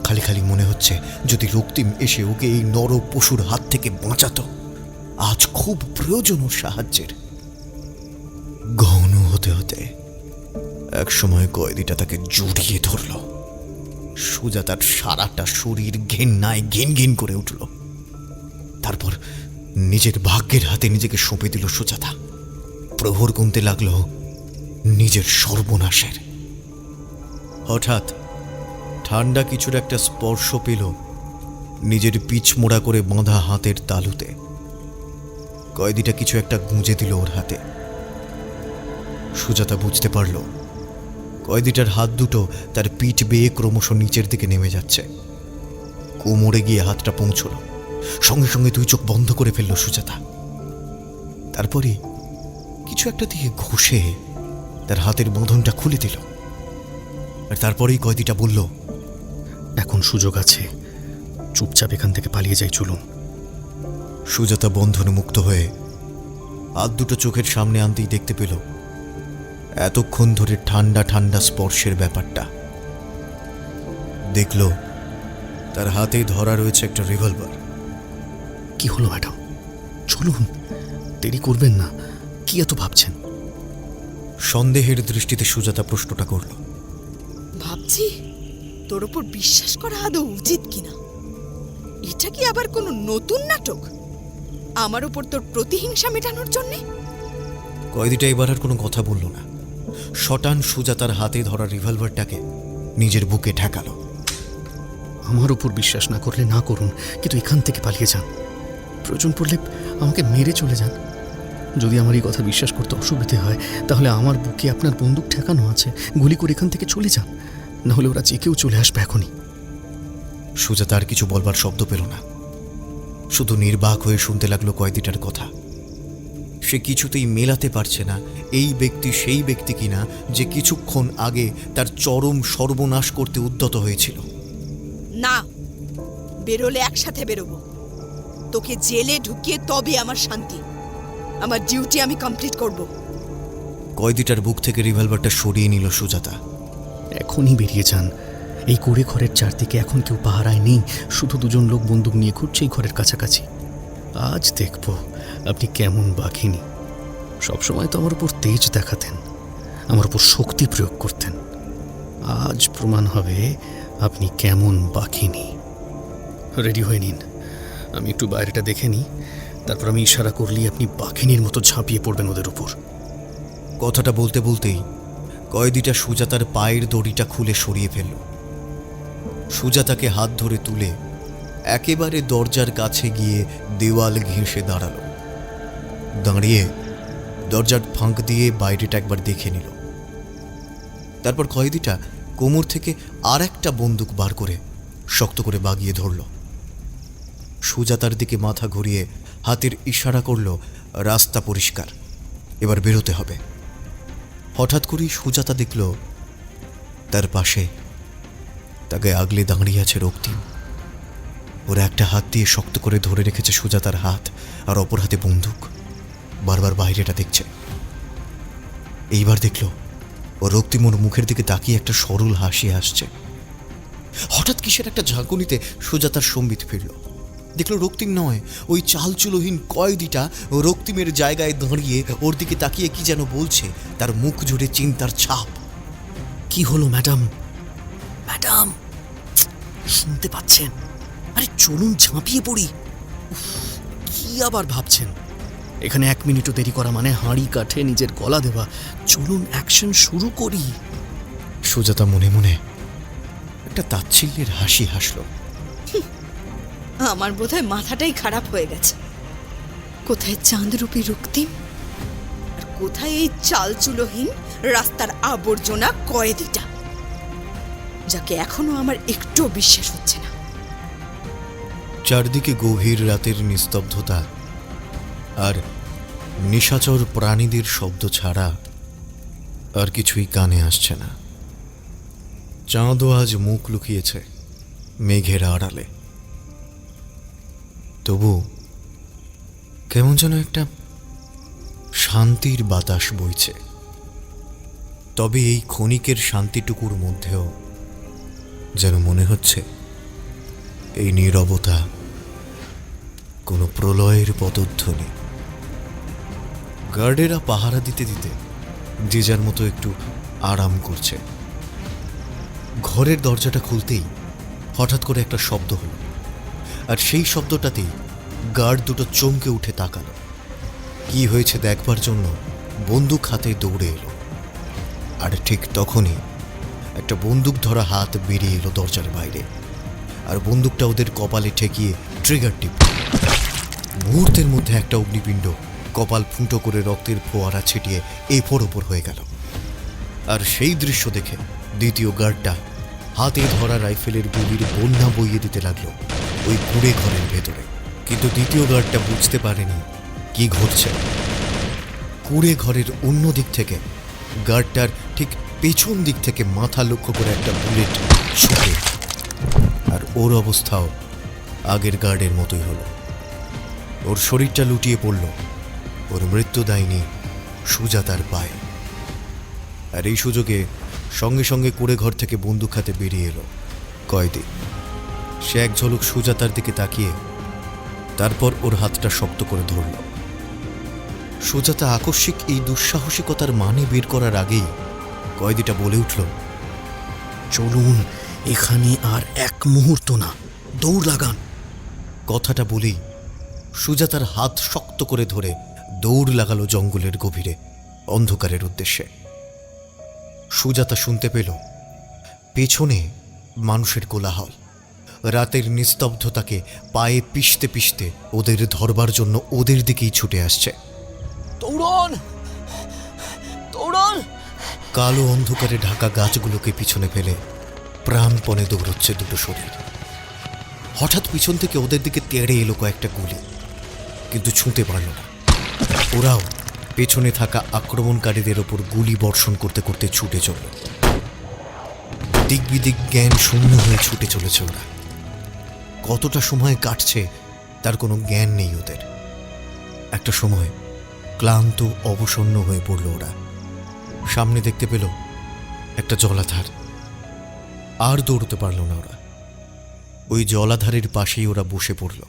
S1: খালি খালি মনে হচ্ছে যদি রক্তিম এসে ওকে এই নর পশুর হাত থেকে বাঁচাতো, আজ খুব প্রয়োজন ওর সাহায্যের। ঘন হতে হতে একসময় কয়েদিটা তাকে জড়িয়ে ধরল। সুজাতার সারাটা শরীর ঘেন্নায় ঘিন ঘিন করে উঠল। তারপর নিজের ভাগ্যের হাতে নিজেকে সঁপে দিল সুজাতা। প্রহর গুনতে লাগলো নিজের সর্বনাশের। হঠাৎ ঠান্ডা কিছুর একটা স্পর্শ পেল নিজের পিছমোড়া করে বাঁধা হাতের তালুতে। কয়েদিটা কিছু একটা গুঁজে দিল ওর হাতে। সুজাতা বুঝতে পারল কয়েদিটার হাত দুটো তার পিঠ বেয়ে ক্রমশ নিচের দিকে নেমে যাচ্ছে। কোমরে গিয়ে হাতটা পৌঁছল, সঙ্গে সঙ্গে দুই চোখ বন্ধ করে ফেলল সুজাতা। তারপরে কিছু একটা দিয়ে ঘষে তার হাতের বাঁধনটা খুলে দিল। আর তারপরেই কয়েদিটা বলল,
S4: এখন সুযোগ আছে, চুপচাপ এখান থেকে পালিয়ে যাই, চলুন।
S1: সুজাতা বন্ধনে মুক্ত হয়ে হাত দুটো চোখের সামনে আনতেই দেখতে পেল এতক্ষণ ধরে ঠান্ডা ঠান্ডা স্পর্শের ব্যাপারটা। দেখল তার হাতে ধরা রয়েছে একটা রিভলভার।
S4: কি হলো ম্যাডাম, চলুন, দেরি করবেন না। কি এত ভাবছেন?
S1: সন্দেহের দৃষ্টিতে সুজাতা প্রশ্নটা করল।
S3: ভাবছি তোর ওপর বিশ্বাস করা আদৌ উচিত কিনা। এটা কি আবার কোনো নতুন নাটক আমার ওপর তোর প্রতিহিংসা মেটানোর জন্যে?
S1: কয়েদিটা এবার আর কোনো কথা বলল না। শটান সুজাতার হাতে ধরা রিভলভারটাকে নিজের বুকে ঠেকালো।
S4: আমার উপর বিশ্বাস না করলে না করুন, কিন্তু এখান থেকে পালিয়ে যান। প্রয়োজন পড়লে আমাকে মেরে চলে যান। যদি আমার এই কথা বিশ্বাস করতে অসুবিধে হয় তাহলে আমার বুকে আপনার বন্দুক ঠেকানো আছে, গুলি করে এখান থেকে চলে যান, নাহলে ওরা যে কেউ চলে আসবে এখনই।
S1: সুজাতা আর কিছু বলবার শব্দ পেল না, শুধু নির্বাক হয়ে শুনতে লাগলো কয়েদিটার কথা। সে কিছুতেই মেলাতে পারছে না এই ব্যক্তি সেই ব্যক্তি কিনা যে কিছুক্ষণ আগে তার চরম সর্বনাশ করতে উদ্যত হয়েছিল।
S3: না, বেরোলে একসাথে বেরোবো। তোকে জেলে ঢুকিয়ে তবে আমার শান্তি। আমার ডিউটি আমি কমপ্লিট করব।
S1: কয়েদিটার বুক থেকে রিভলভারটা সরিয়ে নিল সুজাতা।
S4: এখনই বেরিয়ে যান। এই কুড়ে ঘরের চারদিকে এখন কেউ পাহারায় নেই, শুধু দুজন লোক বন্দুক নিয়ে ঘুরছে এই ঘরের কাছাকাছি। আজ দেখব আপনি কেমন বাঘিনী। সবসময় তো আমার উপর তেজ দেখাতেন, আমার উপর শক্তি প্রয়োগ করতেন। আজ প্রমাণ হবে আপনি কেমন বাঘিনী। রেডি হয়ে নিন, আমি একটু বাইরেটা দেখে নিই, তারপর আমি ইশারা করলেই আপনি বাঘিনীর মতো ঝাঁপিয়ে পড়বেন ওদের উপর।
S1: কথাটা বলতে বলতেই কয়েদিটা সুজাতার পায়ের দড়িটা খুলে সরিয়ে ফেলল। সুজাতাকে হাত ধরে তুলে একেবারে দরজার কাছে গিয়ে দেওয়াল ঘেঁষে দাঁড়ালো। দাঁড়িয়ে দরজার ফাঁক দিয়ে বাইরেটা একবার দেখে নিল। তারপর কয়েদিটা কোমর থেকে আর একটা বন্দুক বার করে শক্ত করে বাগিয়ে ধরল। সুজাতার দিকে মাথা ঘুরিয়ে হাতের ইশারা করল, রাস্তা পরিষ্কার, এবার বেরোতে হবে। হঠাৎ করেই সুজাতা দেখল তার পাশে তাকে আগলে দাঁড়িয়ে আছে রক্তিম। ওরা একটা হাত দিয়ে শক্ত করে ধরে রেখেছে সুজাতার হাত, আর অপর হাতে বন্দুক। বারবার বাইরেটা দেখছে। এইবার দেখল ও রক্তিম ওর মুখের দিকে তাকিয়ে একটা সরল হাসি আসছে। হঠাৎ কিসের একটা ঝাঁকুনিতে সুজাতার সম্বিত ফিরল। দেখল রক্তিম নয়, ওই চালচুলোহীন কয়েদিটা রক্তিমের জায়গায় দাঁড়িয়ে ওর দিকে তাকিয়ে কি যেন বলছে, তার মুখ জুড়ে চিন্তার ছাপ।
S7: কি হলো ম্যাডাম? ম্যাডাম শুনতে পাচ্ছেন? আরে চলুন ঝাঁপিয়ে পড়ি। উফ, কি আবার ভাবছেন? এখানে 1 মিনিটও দেরি করা মানে হাঁড়ি কাঠে নিজের গলা দেওয়া। চলুন অ্যাকশন শুরু করি।
S1: সুজাতা মনে মনে একটা তাচ্ছিল্যের হাসি হাসল।
S3: আমার বোধহয় মাথাটাই খারাপ হয়ে গেছে। কোথায় চাঁদরূপী রক্তিম, আর কোথায় এই চালচুলোহীন রাস্তার আবর্জনা কয়েদিটা, যাকে এখনো আমার একটু বিশ্বাস হচ্ছে না।
S1: চারদিকে গভীর রাতের নিস্তব্ধতা আর নিশাচর প্রাণীদের শব্দ ছাড়া আর কিছুই কানে আসছে না। চাঁদও আজ মুখ লুকিয়েছে মেঘের আড়ালে। তবু কেমন যেন একটা শান্তির বাতাস বইছে। তবে এই ক্ষণিকের শান্তিটুকুর মধ্যেও যেন মনে হচ্ছে এই নীরবতা কোনো প্রলয়ের পদধ্বনি। গার্ডেরা পাহারা দিতে দিতে যে যার মতো একটু আরাম করছে। ঘরের দরজাটা খুলতেই হঠাৎ করে একটা শব্দ হলো, আর সেই শব্দটাতেই গার্ড দুটো চমকে উঠে তাকালো। কি হয়েছে দেখবার জন্য বন্দুক হাতে দৌড়ে এলো। আর ঠিক তখনই একটা বন্দুক ধরা হাত বেরিয়ে এলো দরজার বাইরে, আর বন্দুকটা ওদের কপালে ঠেকিয়ে ট্রিগার টিপ। মুহূর্তের মধ্যে একটা অগ্নিপিণ্ড কপাল ফুটো করে রক্তের ফোয়ারা ছিটিয়ে এপর ওপর হয়ে গেল। আর সেই দৃশ্য দেখে দ্বিতীয় গার্ডটা হাতে ধরা রাইফেলের গুলির বন্যা বইয়ে দিতে লাগলো ওই কুঁড়ে ঘরের ভেতরে। কিন্তু দ্বিতীয় গার্ডটা বুঝতে পারেনি কি ঘটছে। কুঁড়ে ঘরের অন্য দিক থেকে গার্ডটার ঠিক পেছন দিক থেকে মাথা লক্ষ্য করে একটা বুলেট ছুটে, আর ওর অবস্থাও আগের গার্ডের মতোই হলো। ওর শরীরটা লুটিয়ে পড়ল ওর মৃত্যুদায়িনী সুজাতার পায়ে। আর এই সুযোগে সঙ্গে সঙ্গে কুঁড়ে ঘর থেকে বন্দুক হাতে বেরিয়ে এলো কয়েদি। সে এক ঝলক সুজাতার দিকে তাকিয়ে তারপর ওর হাতটা শক্ত করে ধরল। সুজাতা আকস্মিক এই দুঃসাহসিকতার মানে বের করার আগেই কয়েদিটা বলে উঠল,
S7: চলুন, এখানে আর 1 মুহূর্ত না, দৌড় লাগান।
S1: কথাটা বলেই সুজাতার হাত শক্ত করে ধরে দৌড় লাগালো জঙ্গলের গভীরে অন্ধকারের উদ্দেশ্যে। সুজাতা শুনতে পেল পেছনে মানুষের কোলাহল। রাতের নিস্তব্ধতাকে পায়ে পিষতে পিষতে ওদের ধরবার জন্য ওদের দিকেই ছুটে আসছে।
S7: দৌড়ন, দৌড়ন!
S1: কালো অন্ধকারে ঢাকা গাছগুলোকে পিছনে ফেলে প্রাণপণে দৌড়চ্ছে দুটো শরীর। হঠাৎ পিছন থেকে ওদের দিকে তেড়ে এলো কয়েকটা গুলি, কিন্তু ছুঁতে পারল না। ওরাও পেছনে থাকা আক্রমণকারীদের ওপর গুলি বর্ষণ করতে করতে ছুটে চলল। দিকবিদিক জ্ঞান শূন্য হয়ে ছুটে চলেছে ওরা। কতটা সময় কাটছে তার কোনো জ্ঞান নেই ওদের। একটা সময় ক্লান্ত অবসন্ন হয়ে পড়ল ওরা। সামনে দেখতে পেল একটা জলাধার। আর দৌড়তে পারল না ওরা। ওই জলাধারের পাশেই ওরা বসে পড়ল।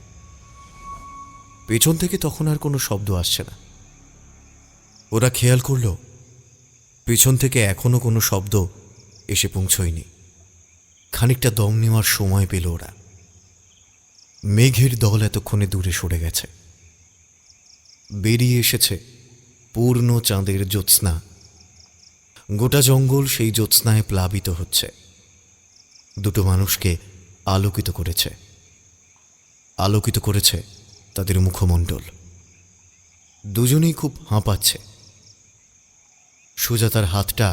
S1: পেছন থেকে তখন আর কোনো শব্দ আসছে না। ওরা খেয়াল করল পেছন থেকে এখনো কোনো শব্দ এসে পৌঁছয়নি। খানিকটা দম নেওয়ার সময় পেল ওরা। মেঘের দল এতক্ষণে দূরে সরে গেছে। বেরিয়ে এসেছে পূর্ণ চাঁদের জ্যোৎস্না। গোটা জঙ্গল সেই জ্যোৎস্নায় প্লাবিত হচ্ছে। দুটো মানুষকে আলোকিত করেছে। আলোকিত করেছে তাদের মুখমণ্ডল। দুজনেই খুব হাঁপাচ্ছে। সুজাতার হাতটা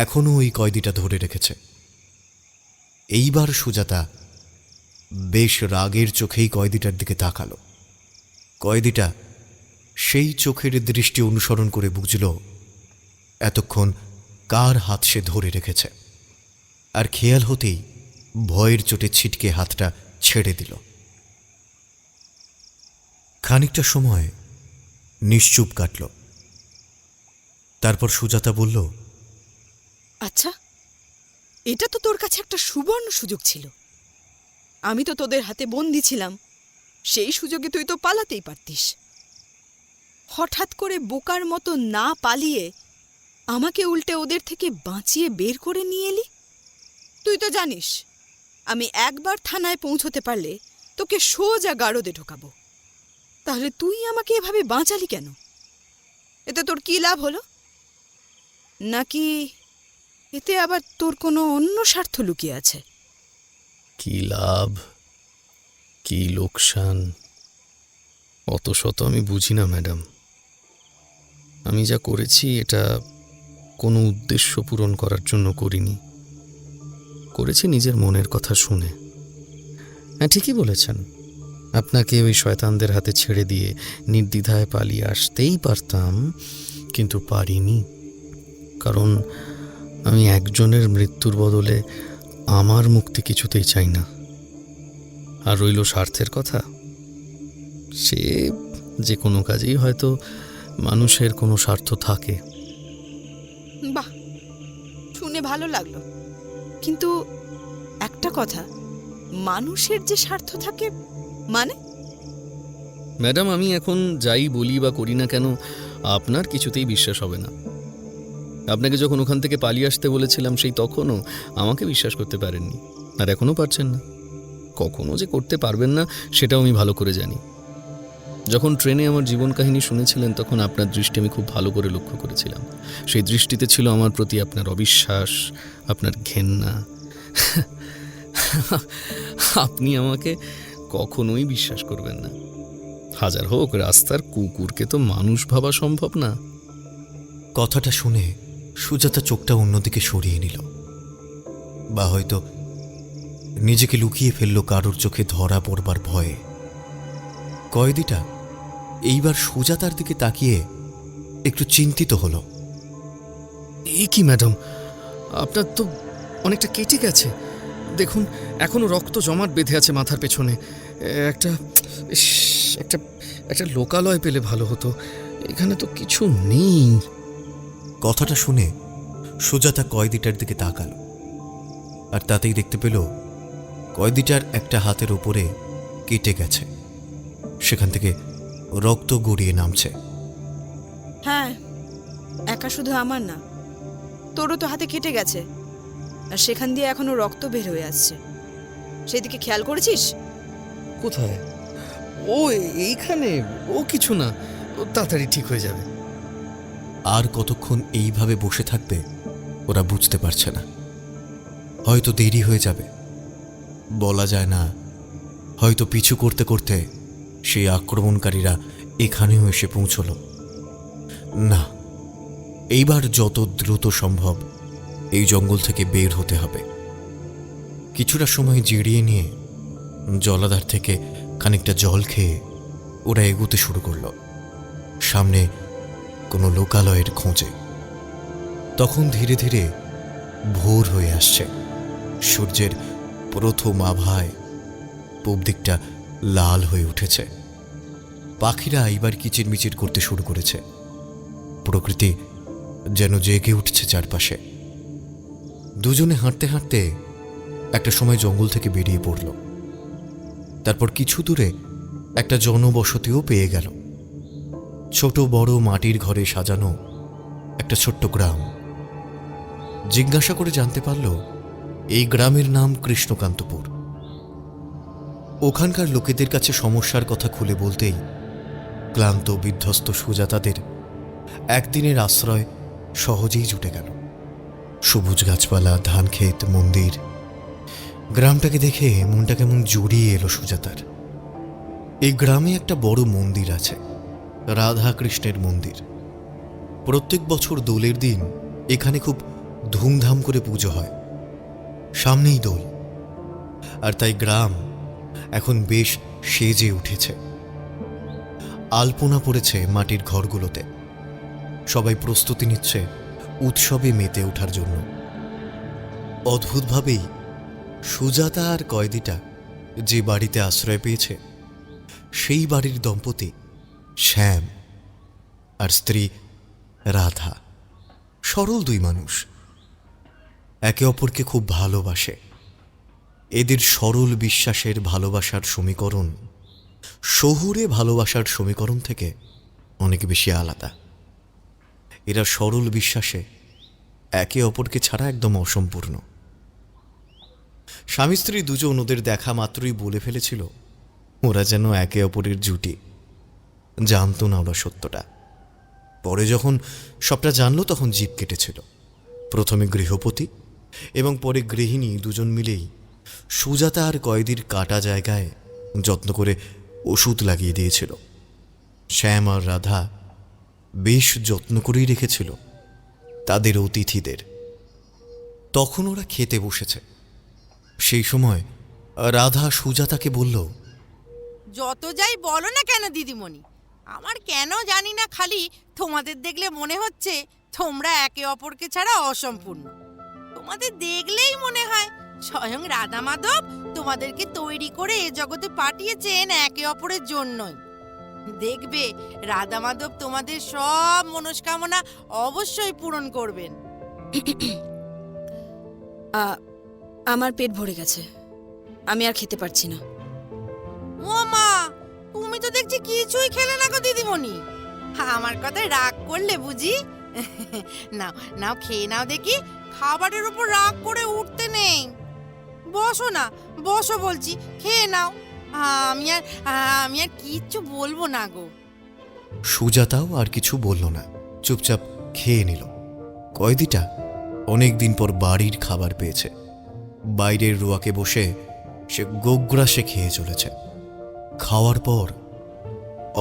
S1: এখনো ওই কয়েদিটা ধরে রেখেছে। এইবার সুজাতা বেশ রাগের চোখেই কয়েদিটার দিকে তাকালো। কয়েদিটা সেই চোখের দৃষ্টি অনুসরণ করে বুঝল এতক্ষণ কার হাত সে ধরে রেখেছে। আর খেয়াল হতেই ভয়ের চোটে ছিটকে হাতটা ছেড়ে দিল। খানিকটা সময় নিশ্চুপ কাটল। তারপর সুজাতা বলল,
S3: আচ্ছা, এটা তো তোর কাছে একটা সুবর্ণ সুযোগ ছিল। আমি তো তোদের হাতে বন্দি ছিলাম, সেই সুযোগে তুই তো পালাতেই পারতিস। হঠাৎ করে বোকার মতো না পালিয়ে আমাকে উল্টে ওদের থেকে বাঁচিয়ে বের করে নিয়ে এলি। তুই তো জানিস আমি একবার থানায় পৌঁছতে পারলে তোকে সোজা গারদে ঢোকাবো। তাহলে তুই আমাকে এভাবে বাঁচালি কেন? এতে তোর কি লাভ হলো? নাকি এতে আবার তোর কোনো অন্য স্বার্থ লুকিয়ে আছে?
S5: কি লাভ, কি লোকসান, অত শত আমি বুঝি না ম্যাডাম। আমি যা করেছি এটা কোনো উদ্দেশ্য পূরণ করার জন্য করিনি, করেছি নিজের মনের কথা শুনে। হ্যাঁ, ঠিকই বলেছেন, আপনাকে ওই শয়তানদের হাতে ছেড়ে দিয়ে নির্দ্বিধায় পালিয়ে আসতেই পারতাম, কিন্তু পারিনি। কারণ আমি একজনের মৃত্যুর বদলে আমার মুক্তি কিছুতেই চাই না। আর রইল স্বার্থের কথা, সে যে কোনো কাজেই হয়তো মানুষের কোনো স্বার্থ থাকে।
S3: বাহ, শুনে ভালো লাগলো, কিন্তু একটা কথা, মানুষের যে স্বার্থ থাকে মানে?
S5: ম্যাডাম, আমি এখন যাই বলি বা করি না কেন আপনার কিছুতেই বিশ্বাস হবে না। আপনাকে যখন ওখান থেকে পালিয়ে আসতে বলেছিলাম, সেই তখনও আমাকে বিশ্বাস করতে পারেননি, আর এখনও পারছেন না। কখনো যে করতে পারবেন না সেটাও আমি ভালো করে জানি। যখন ট্রেনে আমার জীবন কাহিনী শুনেছিলেন, তখন আপনার দৃষ্টি আমি খুব ভালো করে লক্ষ্য করেছিলাম। সেই দৃষ্টিতে ছিল আমার প্রতি আপনার অবিশ্বাস, আপনার ঘেন্না। আপনি আমাকে কখনোই বিশ্বাস করবেন না। হাজার হোক, রাস্তার কুকুরকে তো মানুষ ভাবা সম্ভব না।
S1: কথাটা শুনে সুজাতা চোখটা অন্যদিকে সরিয়ে নিল, বা হয়তো নিজেকে লুকিয়ে ফেলল কারোর চোখে ধরা পড়বার ভয়ে। কয়েদিটা এইবার সুজাতার দিকে তাকিয়ে একটু চিন্তিত হল।
S5: এ কি ম্যাডাম, আপনার তো অনেকটা কেটে গেছে, দেখুন এখনো রক্ত জমাট বেঁধে আছে মাথার পেছনে। একটা একটা একটা লোকালয় পেলে ভালো হতো, এখানে তো কিছু নেই।
S1: কথাটা শুনে সুজাতা কয়েদিটার দিকে তাকাল, আর তাতেই দেখতে পেল কয়েদিটার একটা হাতের ওপরে কেটে গেছে, সেখান থেকে রক্ত গড়িয়ে নামছে।
S3: হ্যাঁ, একা শুধু আমার না, তোরও তো হাতে কেটে গেছে, আর সেখান দিয়ে এখনো রক্ত বের হয়ে আসছে। সেদিকে খেয়াল করেছিস?
S5: কোথায়? ও এইখানে। ও কিছু না, ও তাড়াতাড়ি ঠিক হয়ে যাবে।
S1: আর কতক্ষণ এইভাবে বসে থাকবে ওরা বুঝতে পারছে না। হয়তো দেরি হয়ে যাবে, বলা যায় না। হয়তো পিছু করতে করতে সেই আক্রমণকারীরা এখানেও এসে পৌঁছল। না, এইবার যত দ্রুত সম্ভব এই জঙ্গল থেকে বের হতে হবে। কিছুটা সময় জিরিয়ে নিয়ে জলাধার থেকে খানিকটা জল খেয়ে ওরা এগোতে শুরু করল সামনে কোনো লোকালয়ের খোঁজে। তখন ধীরে ধীরে ভোর হয়ে আসছে। সূর্যের প্রথম আভায় পূব দিকটা লাল হয়ে উঠেছে। পাখিরা এবার কিচিরমিচির করতে শুরু করেছে। প্রকৃতি যেন জেগে উঠছে চারপাশে। দুজনে হাঁটতে হাঁটতে একটা সময় জঙ্গল থেকে বেরিয়ে পড়ল। তারপর কিছু দূরে একটা জনবসতিও পেয়ে গেল। ছোট বড় মাটির ঘরে সাজানো একটা ছোট্ট গ্রাম। জিজ্ঞাসা করে জানতে পারল এই গ্রামের নাম কৃষ্ণকান্তপুর। ওখানকার লোকেদের কাছে সমস্যার কথা খুলে বলতেই ক্লান্ত বিধ্বস্ত সুজাতাদের একদিনের আশ্রয় সহজেই জুটে গেল। সবুজ গাছপালা, ধান ক্ষেত, মন্দির। গ্রামটাকে দেখে মনটা কেমন জুড়িয়ে এলো সুজাতার। এই গ্রামে একটা বড় মন্দির আছে, রাধা কৃষ্ণের মন্দির। প্রত্যেক বছর দোলের দিন এখানে খুব ধুমধাম করে পুজো হয়। সামনেই দোল, আর তাই গ্রাম এখন বেশ সেজে উঠেছে। আলপনা পড়েছে মাটির ঘরগুলোতে। সবাই প্রস্তুতি নিচ্ছে উৎসবে মেতে ওঠার জন্য। অদ্ভুতভাবেই সুজাতা আর কয়েদিটা যে বাড়িতে আশ্রয় পেয়েছে সেই বাড়ির দম্পতি শ্যাম আর স্ত্রী রাধা। সরল দুই মানুষ, একে অপরকে খুব ভালোবাসে। এদের সরল বিশ্বাসের ভালোবাসার সমীকরণ শহুরে ভালোবাসার সমীকরণ থেকে অনেক বেশি আলাদা। এরা সরল বিশ্বাসে একে অপরকে ছাড়া একদম অসম্পূর্ণ। স্বামী স্ত্রী দুজন ওদের দেখা মাত্রই বলে ফেলেছিল ওরা যেন একে অপরের জুটি। জানতো না ওরা সত্যটা। পরে যখন সবটা জানলো তখন জিভ কেটেছিল। প্রথমে গৃহপতি এবং পরে গৃহিণী দুজন মিলেই সুজাতা আর কয়েদির কাটা জায়গায় যত্ন করে ওষুধ লাগিয়ে দিয়েছিল। শ্যাম আর রাধা বেশ যত্ন করেই রেখেছিল তাদের অতিথিদের। তখন ওরা খেতে বসেছে। সেই সময় রাধা সুজাতাকে বলল,
S12: যত যাই বলো না কেন দিদিমণি, আমার কেন জানি না খালি তোমাদের দেখলে মনে হচ্ছে তোমরা একে অপরকে ছাড়া অসম্পূর্ণ। তোমাদের দেখলেই মনে হয় স্বয়ং রাধা মাধব তোমাদেরকে তৈরি করে এ জগতে পাঠিয়েছেন একে অপরের জন্যই। দেখবে রাধা মাধব তোমাদের সব মনস্কামনা অবশ্যই পূরণ করবেন।
S3: আমার পেট ভরে গেছে, আমি আর খেতে পারছি না।
S12: ও মা, তুমি তো দেখছি কিছুই খেলে না গো দিদিমণি। আমার কথায় রাগ করলে বুঝি? নাও নাও, খেয়ে নাও দেখি। খাবারের উপর রাগ করে উঠতে নেই। বসো না, বসো বলছি, খেয়ে নাও। আমি আর কিচ্ছু বলবো না গো।
S1: সুজাতাও আর কিছু বলল না, চুপচাপ খেয়ে নিল। কয়েদিটা অনেক দিন পর বাড়ির খাবার পেয়েছে। বাইরের রোয়াকে বসে সে গোগ্রাসে খেয়ে চলেছে। খাওয়ার পর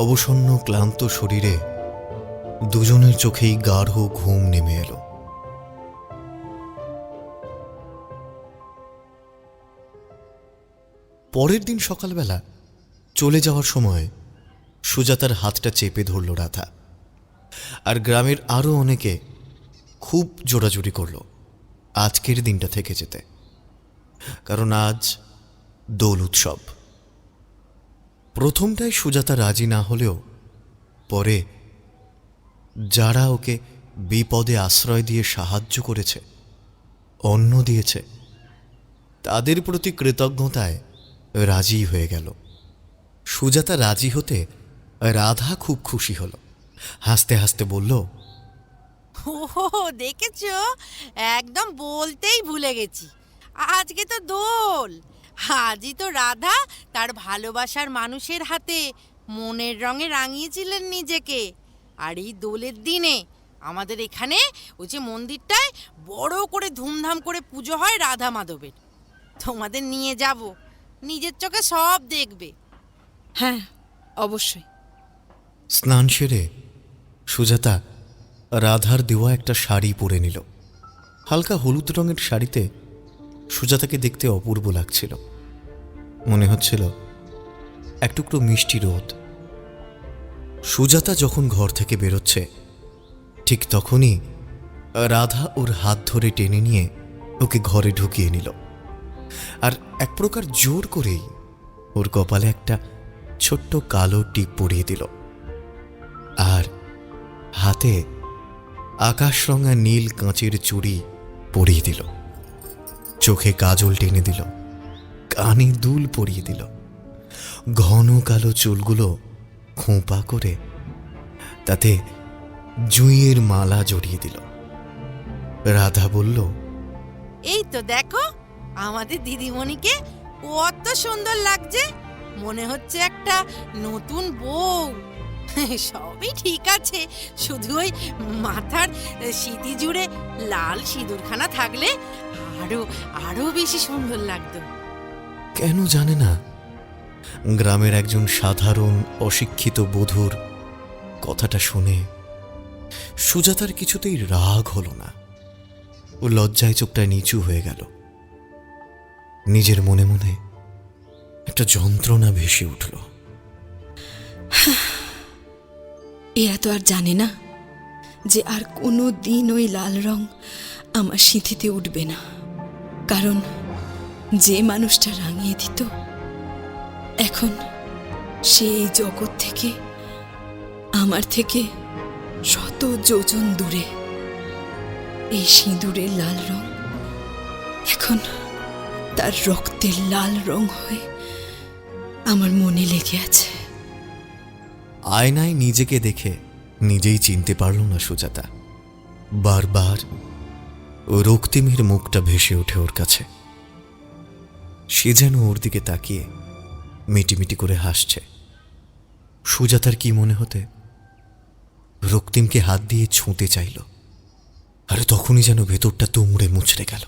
S1: অবসন্ন ক্লান্ত শরীরে দুজনের চোখেই গাঢ় ঘুম নেমে এলো। পরের দিন সকালবেলা চলে যাওয়ার সময় সুজাতার হাতটা চেপে ধরল রাধা। আর গ্রামের আরও অনেকে খুব জোরাজুরি করল আজকের দিনটা থেকে যেতে, কারণ আজ দোল উৎসব। প্রথমটায় সুজাতা রাজি না হলেও পরে যারা ওকে বিপদে আশ্রয় দিয়ে সাহায্য করেছে, অন্ন দিয়েছে, তাদের প্রতি কৃতজ্ঞতায় রাজি হয়ে গেল। সুজাতা রাজি হতে রাধা খুব খুশি হল। হাসতে হাসতে বলল,
S12: ও দেখেছো, একদম বলতেই ভুলে গেছি, আজকে তো দোল। আজই তো রাধা তার ভালোবাসার মানুষের হাতে মনের রঙে রাঙিয়েছিলেন নিজেকে। আর এই দোলের দিনে আমাদের এখানে ওই যে মন্দিরটায় বড় করে ধুমধাম করে পুজো হয় রাধা মাধবের। তোমাদের নিয়ে যাব, নিজের চোখে সব দেখবে।
S3: হ্যাঁ, অবশ্যই।
S1: স্নান সেরে সুজাতা রাধার দেওয়া একটা শাড়ি পরে নিল। হালকা হলুদ রঙের শাড়িতে সুজাতাকে দেখতে অপূর্ব লাগছিল। মনে হচ্ছিল এক টুকরো মিষ্টি রোদ। সুজাতা যখন ঘর থেকে বেরোচ্ছে ঠিক তখনই রাধা ওর হাত ধরে টেনে নিয়ে ওকে ঘরে ঢুকিয়ে নিল। আর এক প্রকার জোর করেই ওর কপালে একটা ছোট্ট কালো টিপ পরিয়ে দিল। আর হাতে আকাশরঙা নীল কাঁচের চুড়ি পরিয়ে দিল। চোখে কাজল টেনে দিল, কানে দুল পরিয়ে দিল। ঘন কালো চুলগুলো খোঁপা করে তাতে জুঁইয়ের মালা জড়িয়ে দিল। রাধা বলল,
S12: এই তো দেখো আমাদের দিদিমণিকে কত সুন্দর লাগছে, মনে হচ্ছে একটা নতুন বউ। সবই ঠিক আছে, শুধু ওই মাথার সিঁথি জুড়ে লাল সিঁদুরখানা থাকলে আরো আরো বেশি সুন্দর লাগতো।
S1: কেন জানে না, গ্রামের একজন সাধারণ অশিক্ষিত বধূর কথাটা শুনে সুজাতার কিছুতেই রাগ হলো না। ও লজ্জায় চোখটা নিচু হয়ে গেল। নিজের মনে মনে একটা যন্ত্রণা ভেসে উঠল।
S3: এরা তো আর জানে না যে আর কোনো দিন ওই লাল রং আমার সিঁথিতে উঠবে না, কারণ যে মানুষটা রাঙিয়ে দিত এখন সে এই জগৎ থেকে আমার থেকে শত যোজন দূরে। এই সিঁদুরের লাল রং এখন তার রক্তের লাল রং হয়ে আমার মনে লেগে আছে।
S1: আয়নায় নিজেকে দেখে নিজেই চিনতে পারল না সুজাতা। বারবার ও রক্তিমের মুখটা ভেসে ওঠে ওর কাছে। সে যেন ওর দিকে তাকিয়ে মিটিমিটি করে হাসছে। সুজাতার কি মনে হতে রক্তিমকে হাত দিয়ে ছুঁতে চাইল, আর তখনই যেন ভেতরটা তুমড়ে মুচড়ে গেল।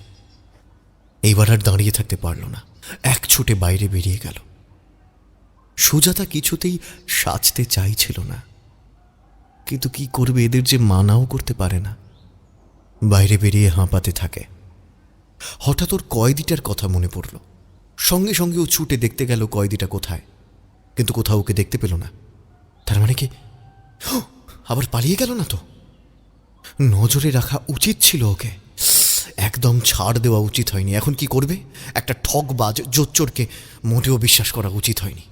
S1: এইবার আর দাঁড়িয়ে থাকতে পারল না, এক ছুটে বাইরে বেরিয়ে গেল। সুজাতা কিছুতেই সাজতে চাইছিল না, কিন্তু কি করবে, এদের যে মানাও করতে পারে না। বাইরে বেরিয়ে হাঁপাতে থাকে। হঠাৎ ওর কয়েদিটার কথা মনে পড়ল। সঙ্গে সঙ্গে ও ছুটে দেখতে গেল কয়েদিটা কোথায়, কিন্তু কোথাও ওকে দেখতে পেল না। তার মানে কি আবার পালিয়ে গেল না তো? নজরে রাখা উচিত ছিল ওকে, একদম ছাড় দেওয়া উচিত হয়নি। এখন কি করবে? একটা ঠকবাজ জোচ্চোরকে মোটেও বিশ্বাস করা উচিত হয়নি।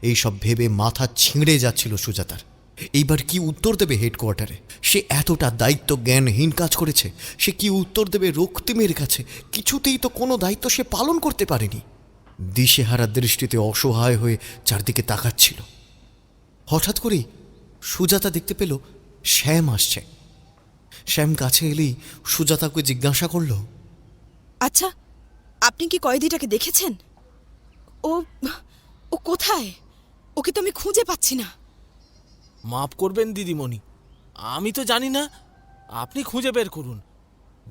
S1: এইসব ভেবে মাথা ছিঁড়ে যাচ্ছিল সুজাতার। এইবার কি উত্তর দেবে হেডকোয়ার্টারে? সে এতটা দায়িত্ব জ্ঞানহীন কাজ করেছে, সে কি উত্তর দেবে রক্তিমের কাছে? কিছুতেই তো কোনো দায়িত্ব সে পালন করতে পারেনি। দিশেহারা দৃষ্টিতে অসহায় হয়ে চারদিকে তাকাচ্ছিল। হঠাৎ করেই সুজাতা দেখতে পেল শ্যাম আসছে। শ্যাম কাছে এলেই সুজাতাকে জিজ্ঞাসা করল,
S3: আচ্ছা, আপনি কি কয়েদিটাকে দেখেছেন? ও ও কোথায়? ওকে তো আমি খুঁজে পাচ্ছি না।
S11: মাফ করবেন দিদিমণি, আমি তো জানি না, আপনি খুঁজে বের করুন।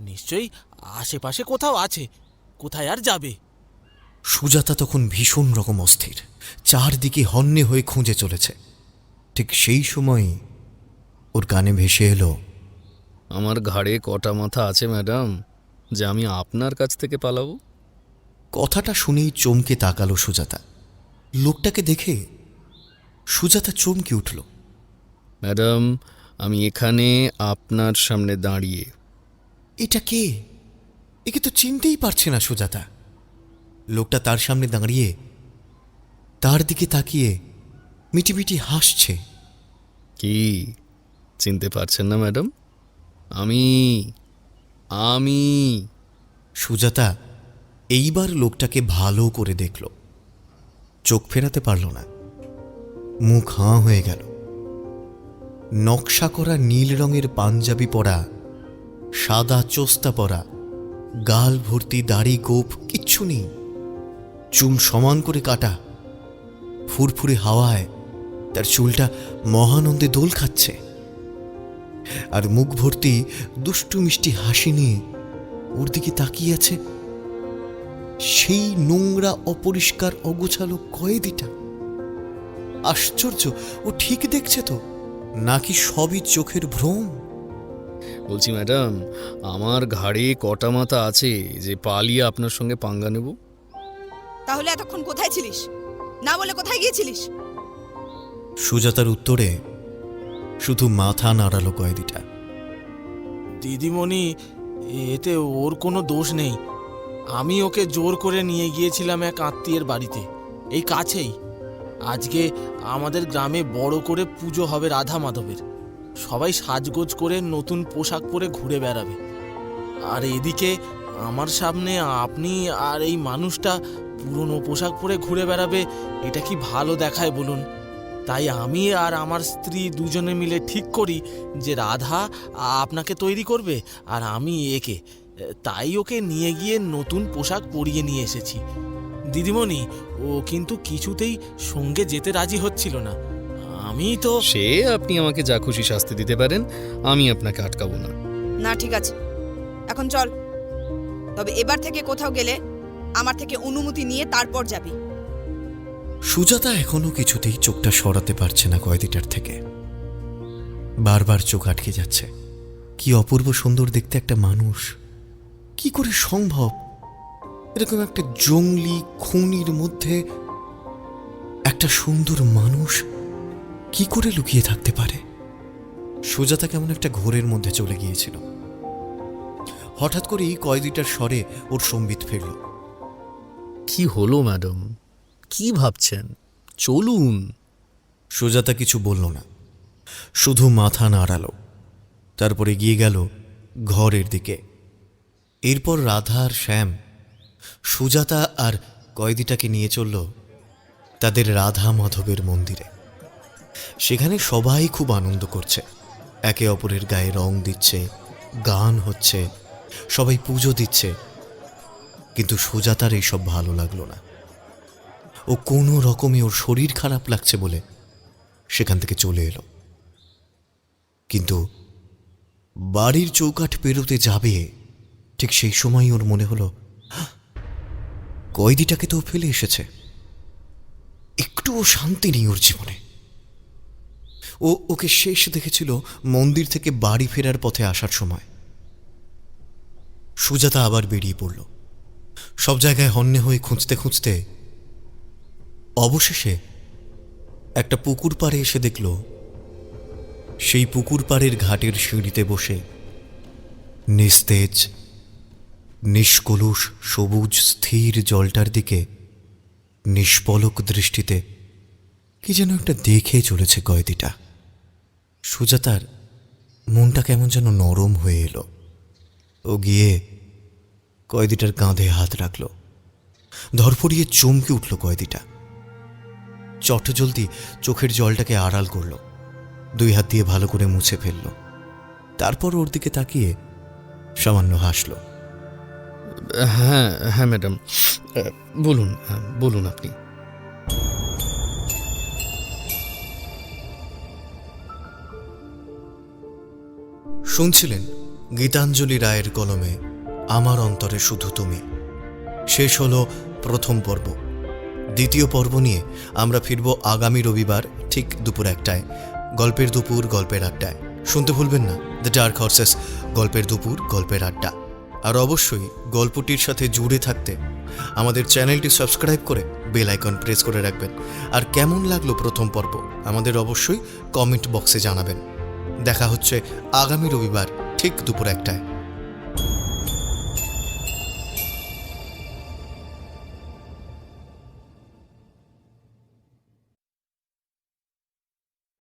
S11: নিশ্চয়ই আশেপাশে কোথাও আছে, কোথায় আর যাবে।
S1: সুজাতা তখন ভীষণ রকম অস্থির, চারদিকে হন্যে হয়ে খুঁজে চলেছে। ঠিক সেই সময়ই ওর কানে ভেসে এলো,
S5: আমার ঘাড়ে কটা মাথা আছে ম্যাডাম যে আমি আপনার কাছ থেকে পালাবো?
S1: কথাটা শুনেই চমকে তাকালো সুজাতা। লোকটাকে দেখে সুজাতা চমকে উঠল।
S5: ম্যাডাম, আমি এখানে আপনার সামনে দাঁড়িয়ে।
S1: এটা কে? একে তো চিনতেই পারছে না সুজাতা। লোকটা তার সামনে দাঁড়িয়ে তার দিকে তাকিয়ে মিটিমিটি হাসছে।
S5: কি চিনতে পারছেন না ম্যাডাম? আমি আমি
S1: সুজাতা এইবার লোকটাকে ভালো করে দেখল, চোখ ফেরাতে পারল না। মুখ হাঁ হয়ে গেল। নকশা করা নীল রঙের পাঞ্জাবি পরা, সাদা চোস্তা পরা, গাল ভর্তি দাড়ি গোঁফ কিচ্ছু নেই, চুল সমান করে কাটা। ফুরফুরে হাওয়ায় তার চুলটা মহানন্দে দোল খাচ্ছে, আর মুখ ভর্তি দুষ্টু মিষ্টি হাসি নিয়ে ওর দিকে তাকিয়ে আছে সেই নোংরা অপরিষ্কার অগোছালো কয়েদিটা। আশ্চর্য, ও ঠিক দেখছে তো, নাকি সবই চোখের ভ্রম?
S5: বলছি ম্যাডাম, আমার ঘাড়ে কটা মাথা আছে যে পালিয়ে আপনার সঙ্গে পাঙ্গা নেব?
S3: তাহলে এতক্ষণ কোথায় ছিলিস? না বলে কোথায় গিয়েছিলিস?
S1: সুজাতার উত্তরে শুধু মাথা নাড়ালো কয়েদিটা।
S11: দিদিমণি, এতে ওর কোনো দোষ নেই। আমি ওকে জোর করে নিয়ে গিয়েছিলাম এক আত্মীয়ের বাড়িতে, এই কাছেই। আজকে আমাদের গ্রামে বড় করে পুজো হবে রাধা মাধবের। সবাই সাজগোজ করে নতুন পোশাক পরে ঘুরে বেড়াবে, আর এদিকে আমার সামনে আপনি আর এই মানুষটা পুরনো পোশাক পরে ঘুরে বেড়াবে। এটা কি ভালো দেখায় বলুন? তাই আমি আর আমার স্ত্রী দুজনে মিলে ঠিক করি যে রাধা আপনাকে তৈরি করবে আর আমি একে। তাই ওকে নিয়ে গিয়ে নতুন পোশাক পরিয়ে নিয়ে এসেছি। দিদিমণি, ও কিন্তু কিছুতেই সঙ্গে যেতে রাজি হচ্ছিল না। আমি তো
S5: সে আপনি আমাকে যা খুশি শাস্তি দিতে পারেন, আমি আপনাকে আটকাবো না।
S3: না, ঠিক আছে, এখন চল। তবে এবার থেকে কোথাও গেলে আমার থেকে অনুমতি নিয়ে তারপর যাবি।
S1: সুজাতা এখনো কিছুতেই চোখটা সরাতে পারছে না কয়েদিটার থেকে। বারবার চোখ আটকে যাচ্ছে। কি অপূর্ব সুন্দর দেখতে একটা মানুষ! কি করে সম্ভব এরকম একটা জঙ্গলি খুনির মধ্যে একটা সুন্দর মানুষ কি করে লুকিয়ে থাকতে পারে? সুজাতা কেমন একটা ঘোরের মধ্যে চলে গিয়েছিল। হঠাৎ করেই কয়েদিটার স্বরে ওর সম্বিত ফিরল।
S5: কি হলো ম্যাডাম? কি ভাবছেন? চলুন।
S1: সুজাতা কিছু বলল না, শুধু মাথা নাড়ালো। তারপরে গিয়ে গেল ঘরের দিকে। এরপর রাধা আর শ্যাম সুজাতা আর কয়েদিটাকে নিয়ে চলল তাদের রাধা মাধবের মন্দিরে। সেখানে সবাই খুব আনন্দ করছে, একে অপরের গায়ে রং দিচ্ছে, গান হচ্ছে, সবাই পুজো দিচ্ছে। কিন্তু সুজাতার এইসব ভালো লাগলো না। ও কোনো রকমে ওর শরীর খারাপ লাগছে বলে সেখান থেকে চলে এলো। কিন্তু বাড়ির চৌকাঠ পেরোতে যাবে, ঠিক সেই সময় ওর মনে হলো কয়েদিটাকে তো ফেলে এসেছে। একটুও শান্তি নেই ওর জীবনে। ওকে শেষ দেখেছিল মন্দির থেকে বাড়ি ফেরার পথে আসার সময়। সুজাতা আবার বেরিয়ে পড়ল, সব জায়গায় হন্যে হয়ে খুঁজতে খুঁজতে অবশেষে একটা পুকুর পাড়ে এসে দেখল সেই পুকুর পাড়ের ঘাটের সিঁড়িতে বসে নিস্তেজ নিষ্কলুষ সবুজ স্থির জলটার দিকে নিষ্পলক দৃষ্টিতে কি যেন একটা দেখে চলেছে কয়েদিটা। সুজাতার মনটা কেমন যেন নরম হয়ে এলো। ও গিয়ে কয়েদিটার কাঁধে হাত রাখল। ধরফড়িয়ে চমকে উঠল কয়েদিটা। চটজলদি চোখের জলটাকে আড়াল করল, দুই হাত দিয়ে ভালো করে মুছে ফেলল। তারপর ওর দিকে তাকিয়ে সামান্য হাসল।
S5: হ্যাঁ হ্যাঁ ম্যাডাম, বলুন বলুন আপনি।
S1: শুনছিলেন গীতাঞ্জলি রায়ের কলমে আমার অন্তরে শুধু তুমি। শেষ হলো প্রথম পর্ব। দ্বিতীয় পর্ব নিয়ে আমরা ফিরব আগামী রবিবার ঠিক দুপুর 1টায়, গল্পের দুপুর গল্পের আড্ডায়। শুনতে ভুলবেন না দ্য ডার্ক হর্সেস গল্পের দুপুর গল্পের আড্ডা। আর অবশ্যই গল্পটির সাথে জুড়ে থাকতে আমাদের চ্যানেলটি সাবস্ক্রাইব করে বেল আইকন প্রেস করে রাখবেন। আর কেমন লাগলো প্রথম পর্ব আমাদের অবশ্যই কমেন্ট বক্সে জানাবেন। দেখা হচ্ছে আগামী রবিবার ঠিক দুপুর 1টায়।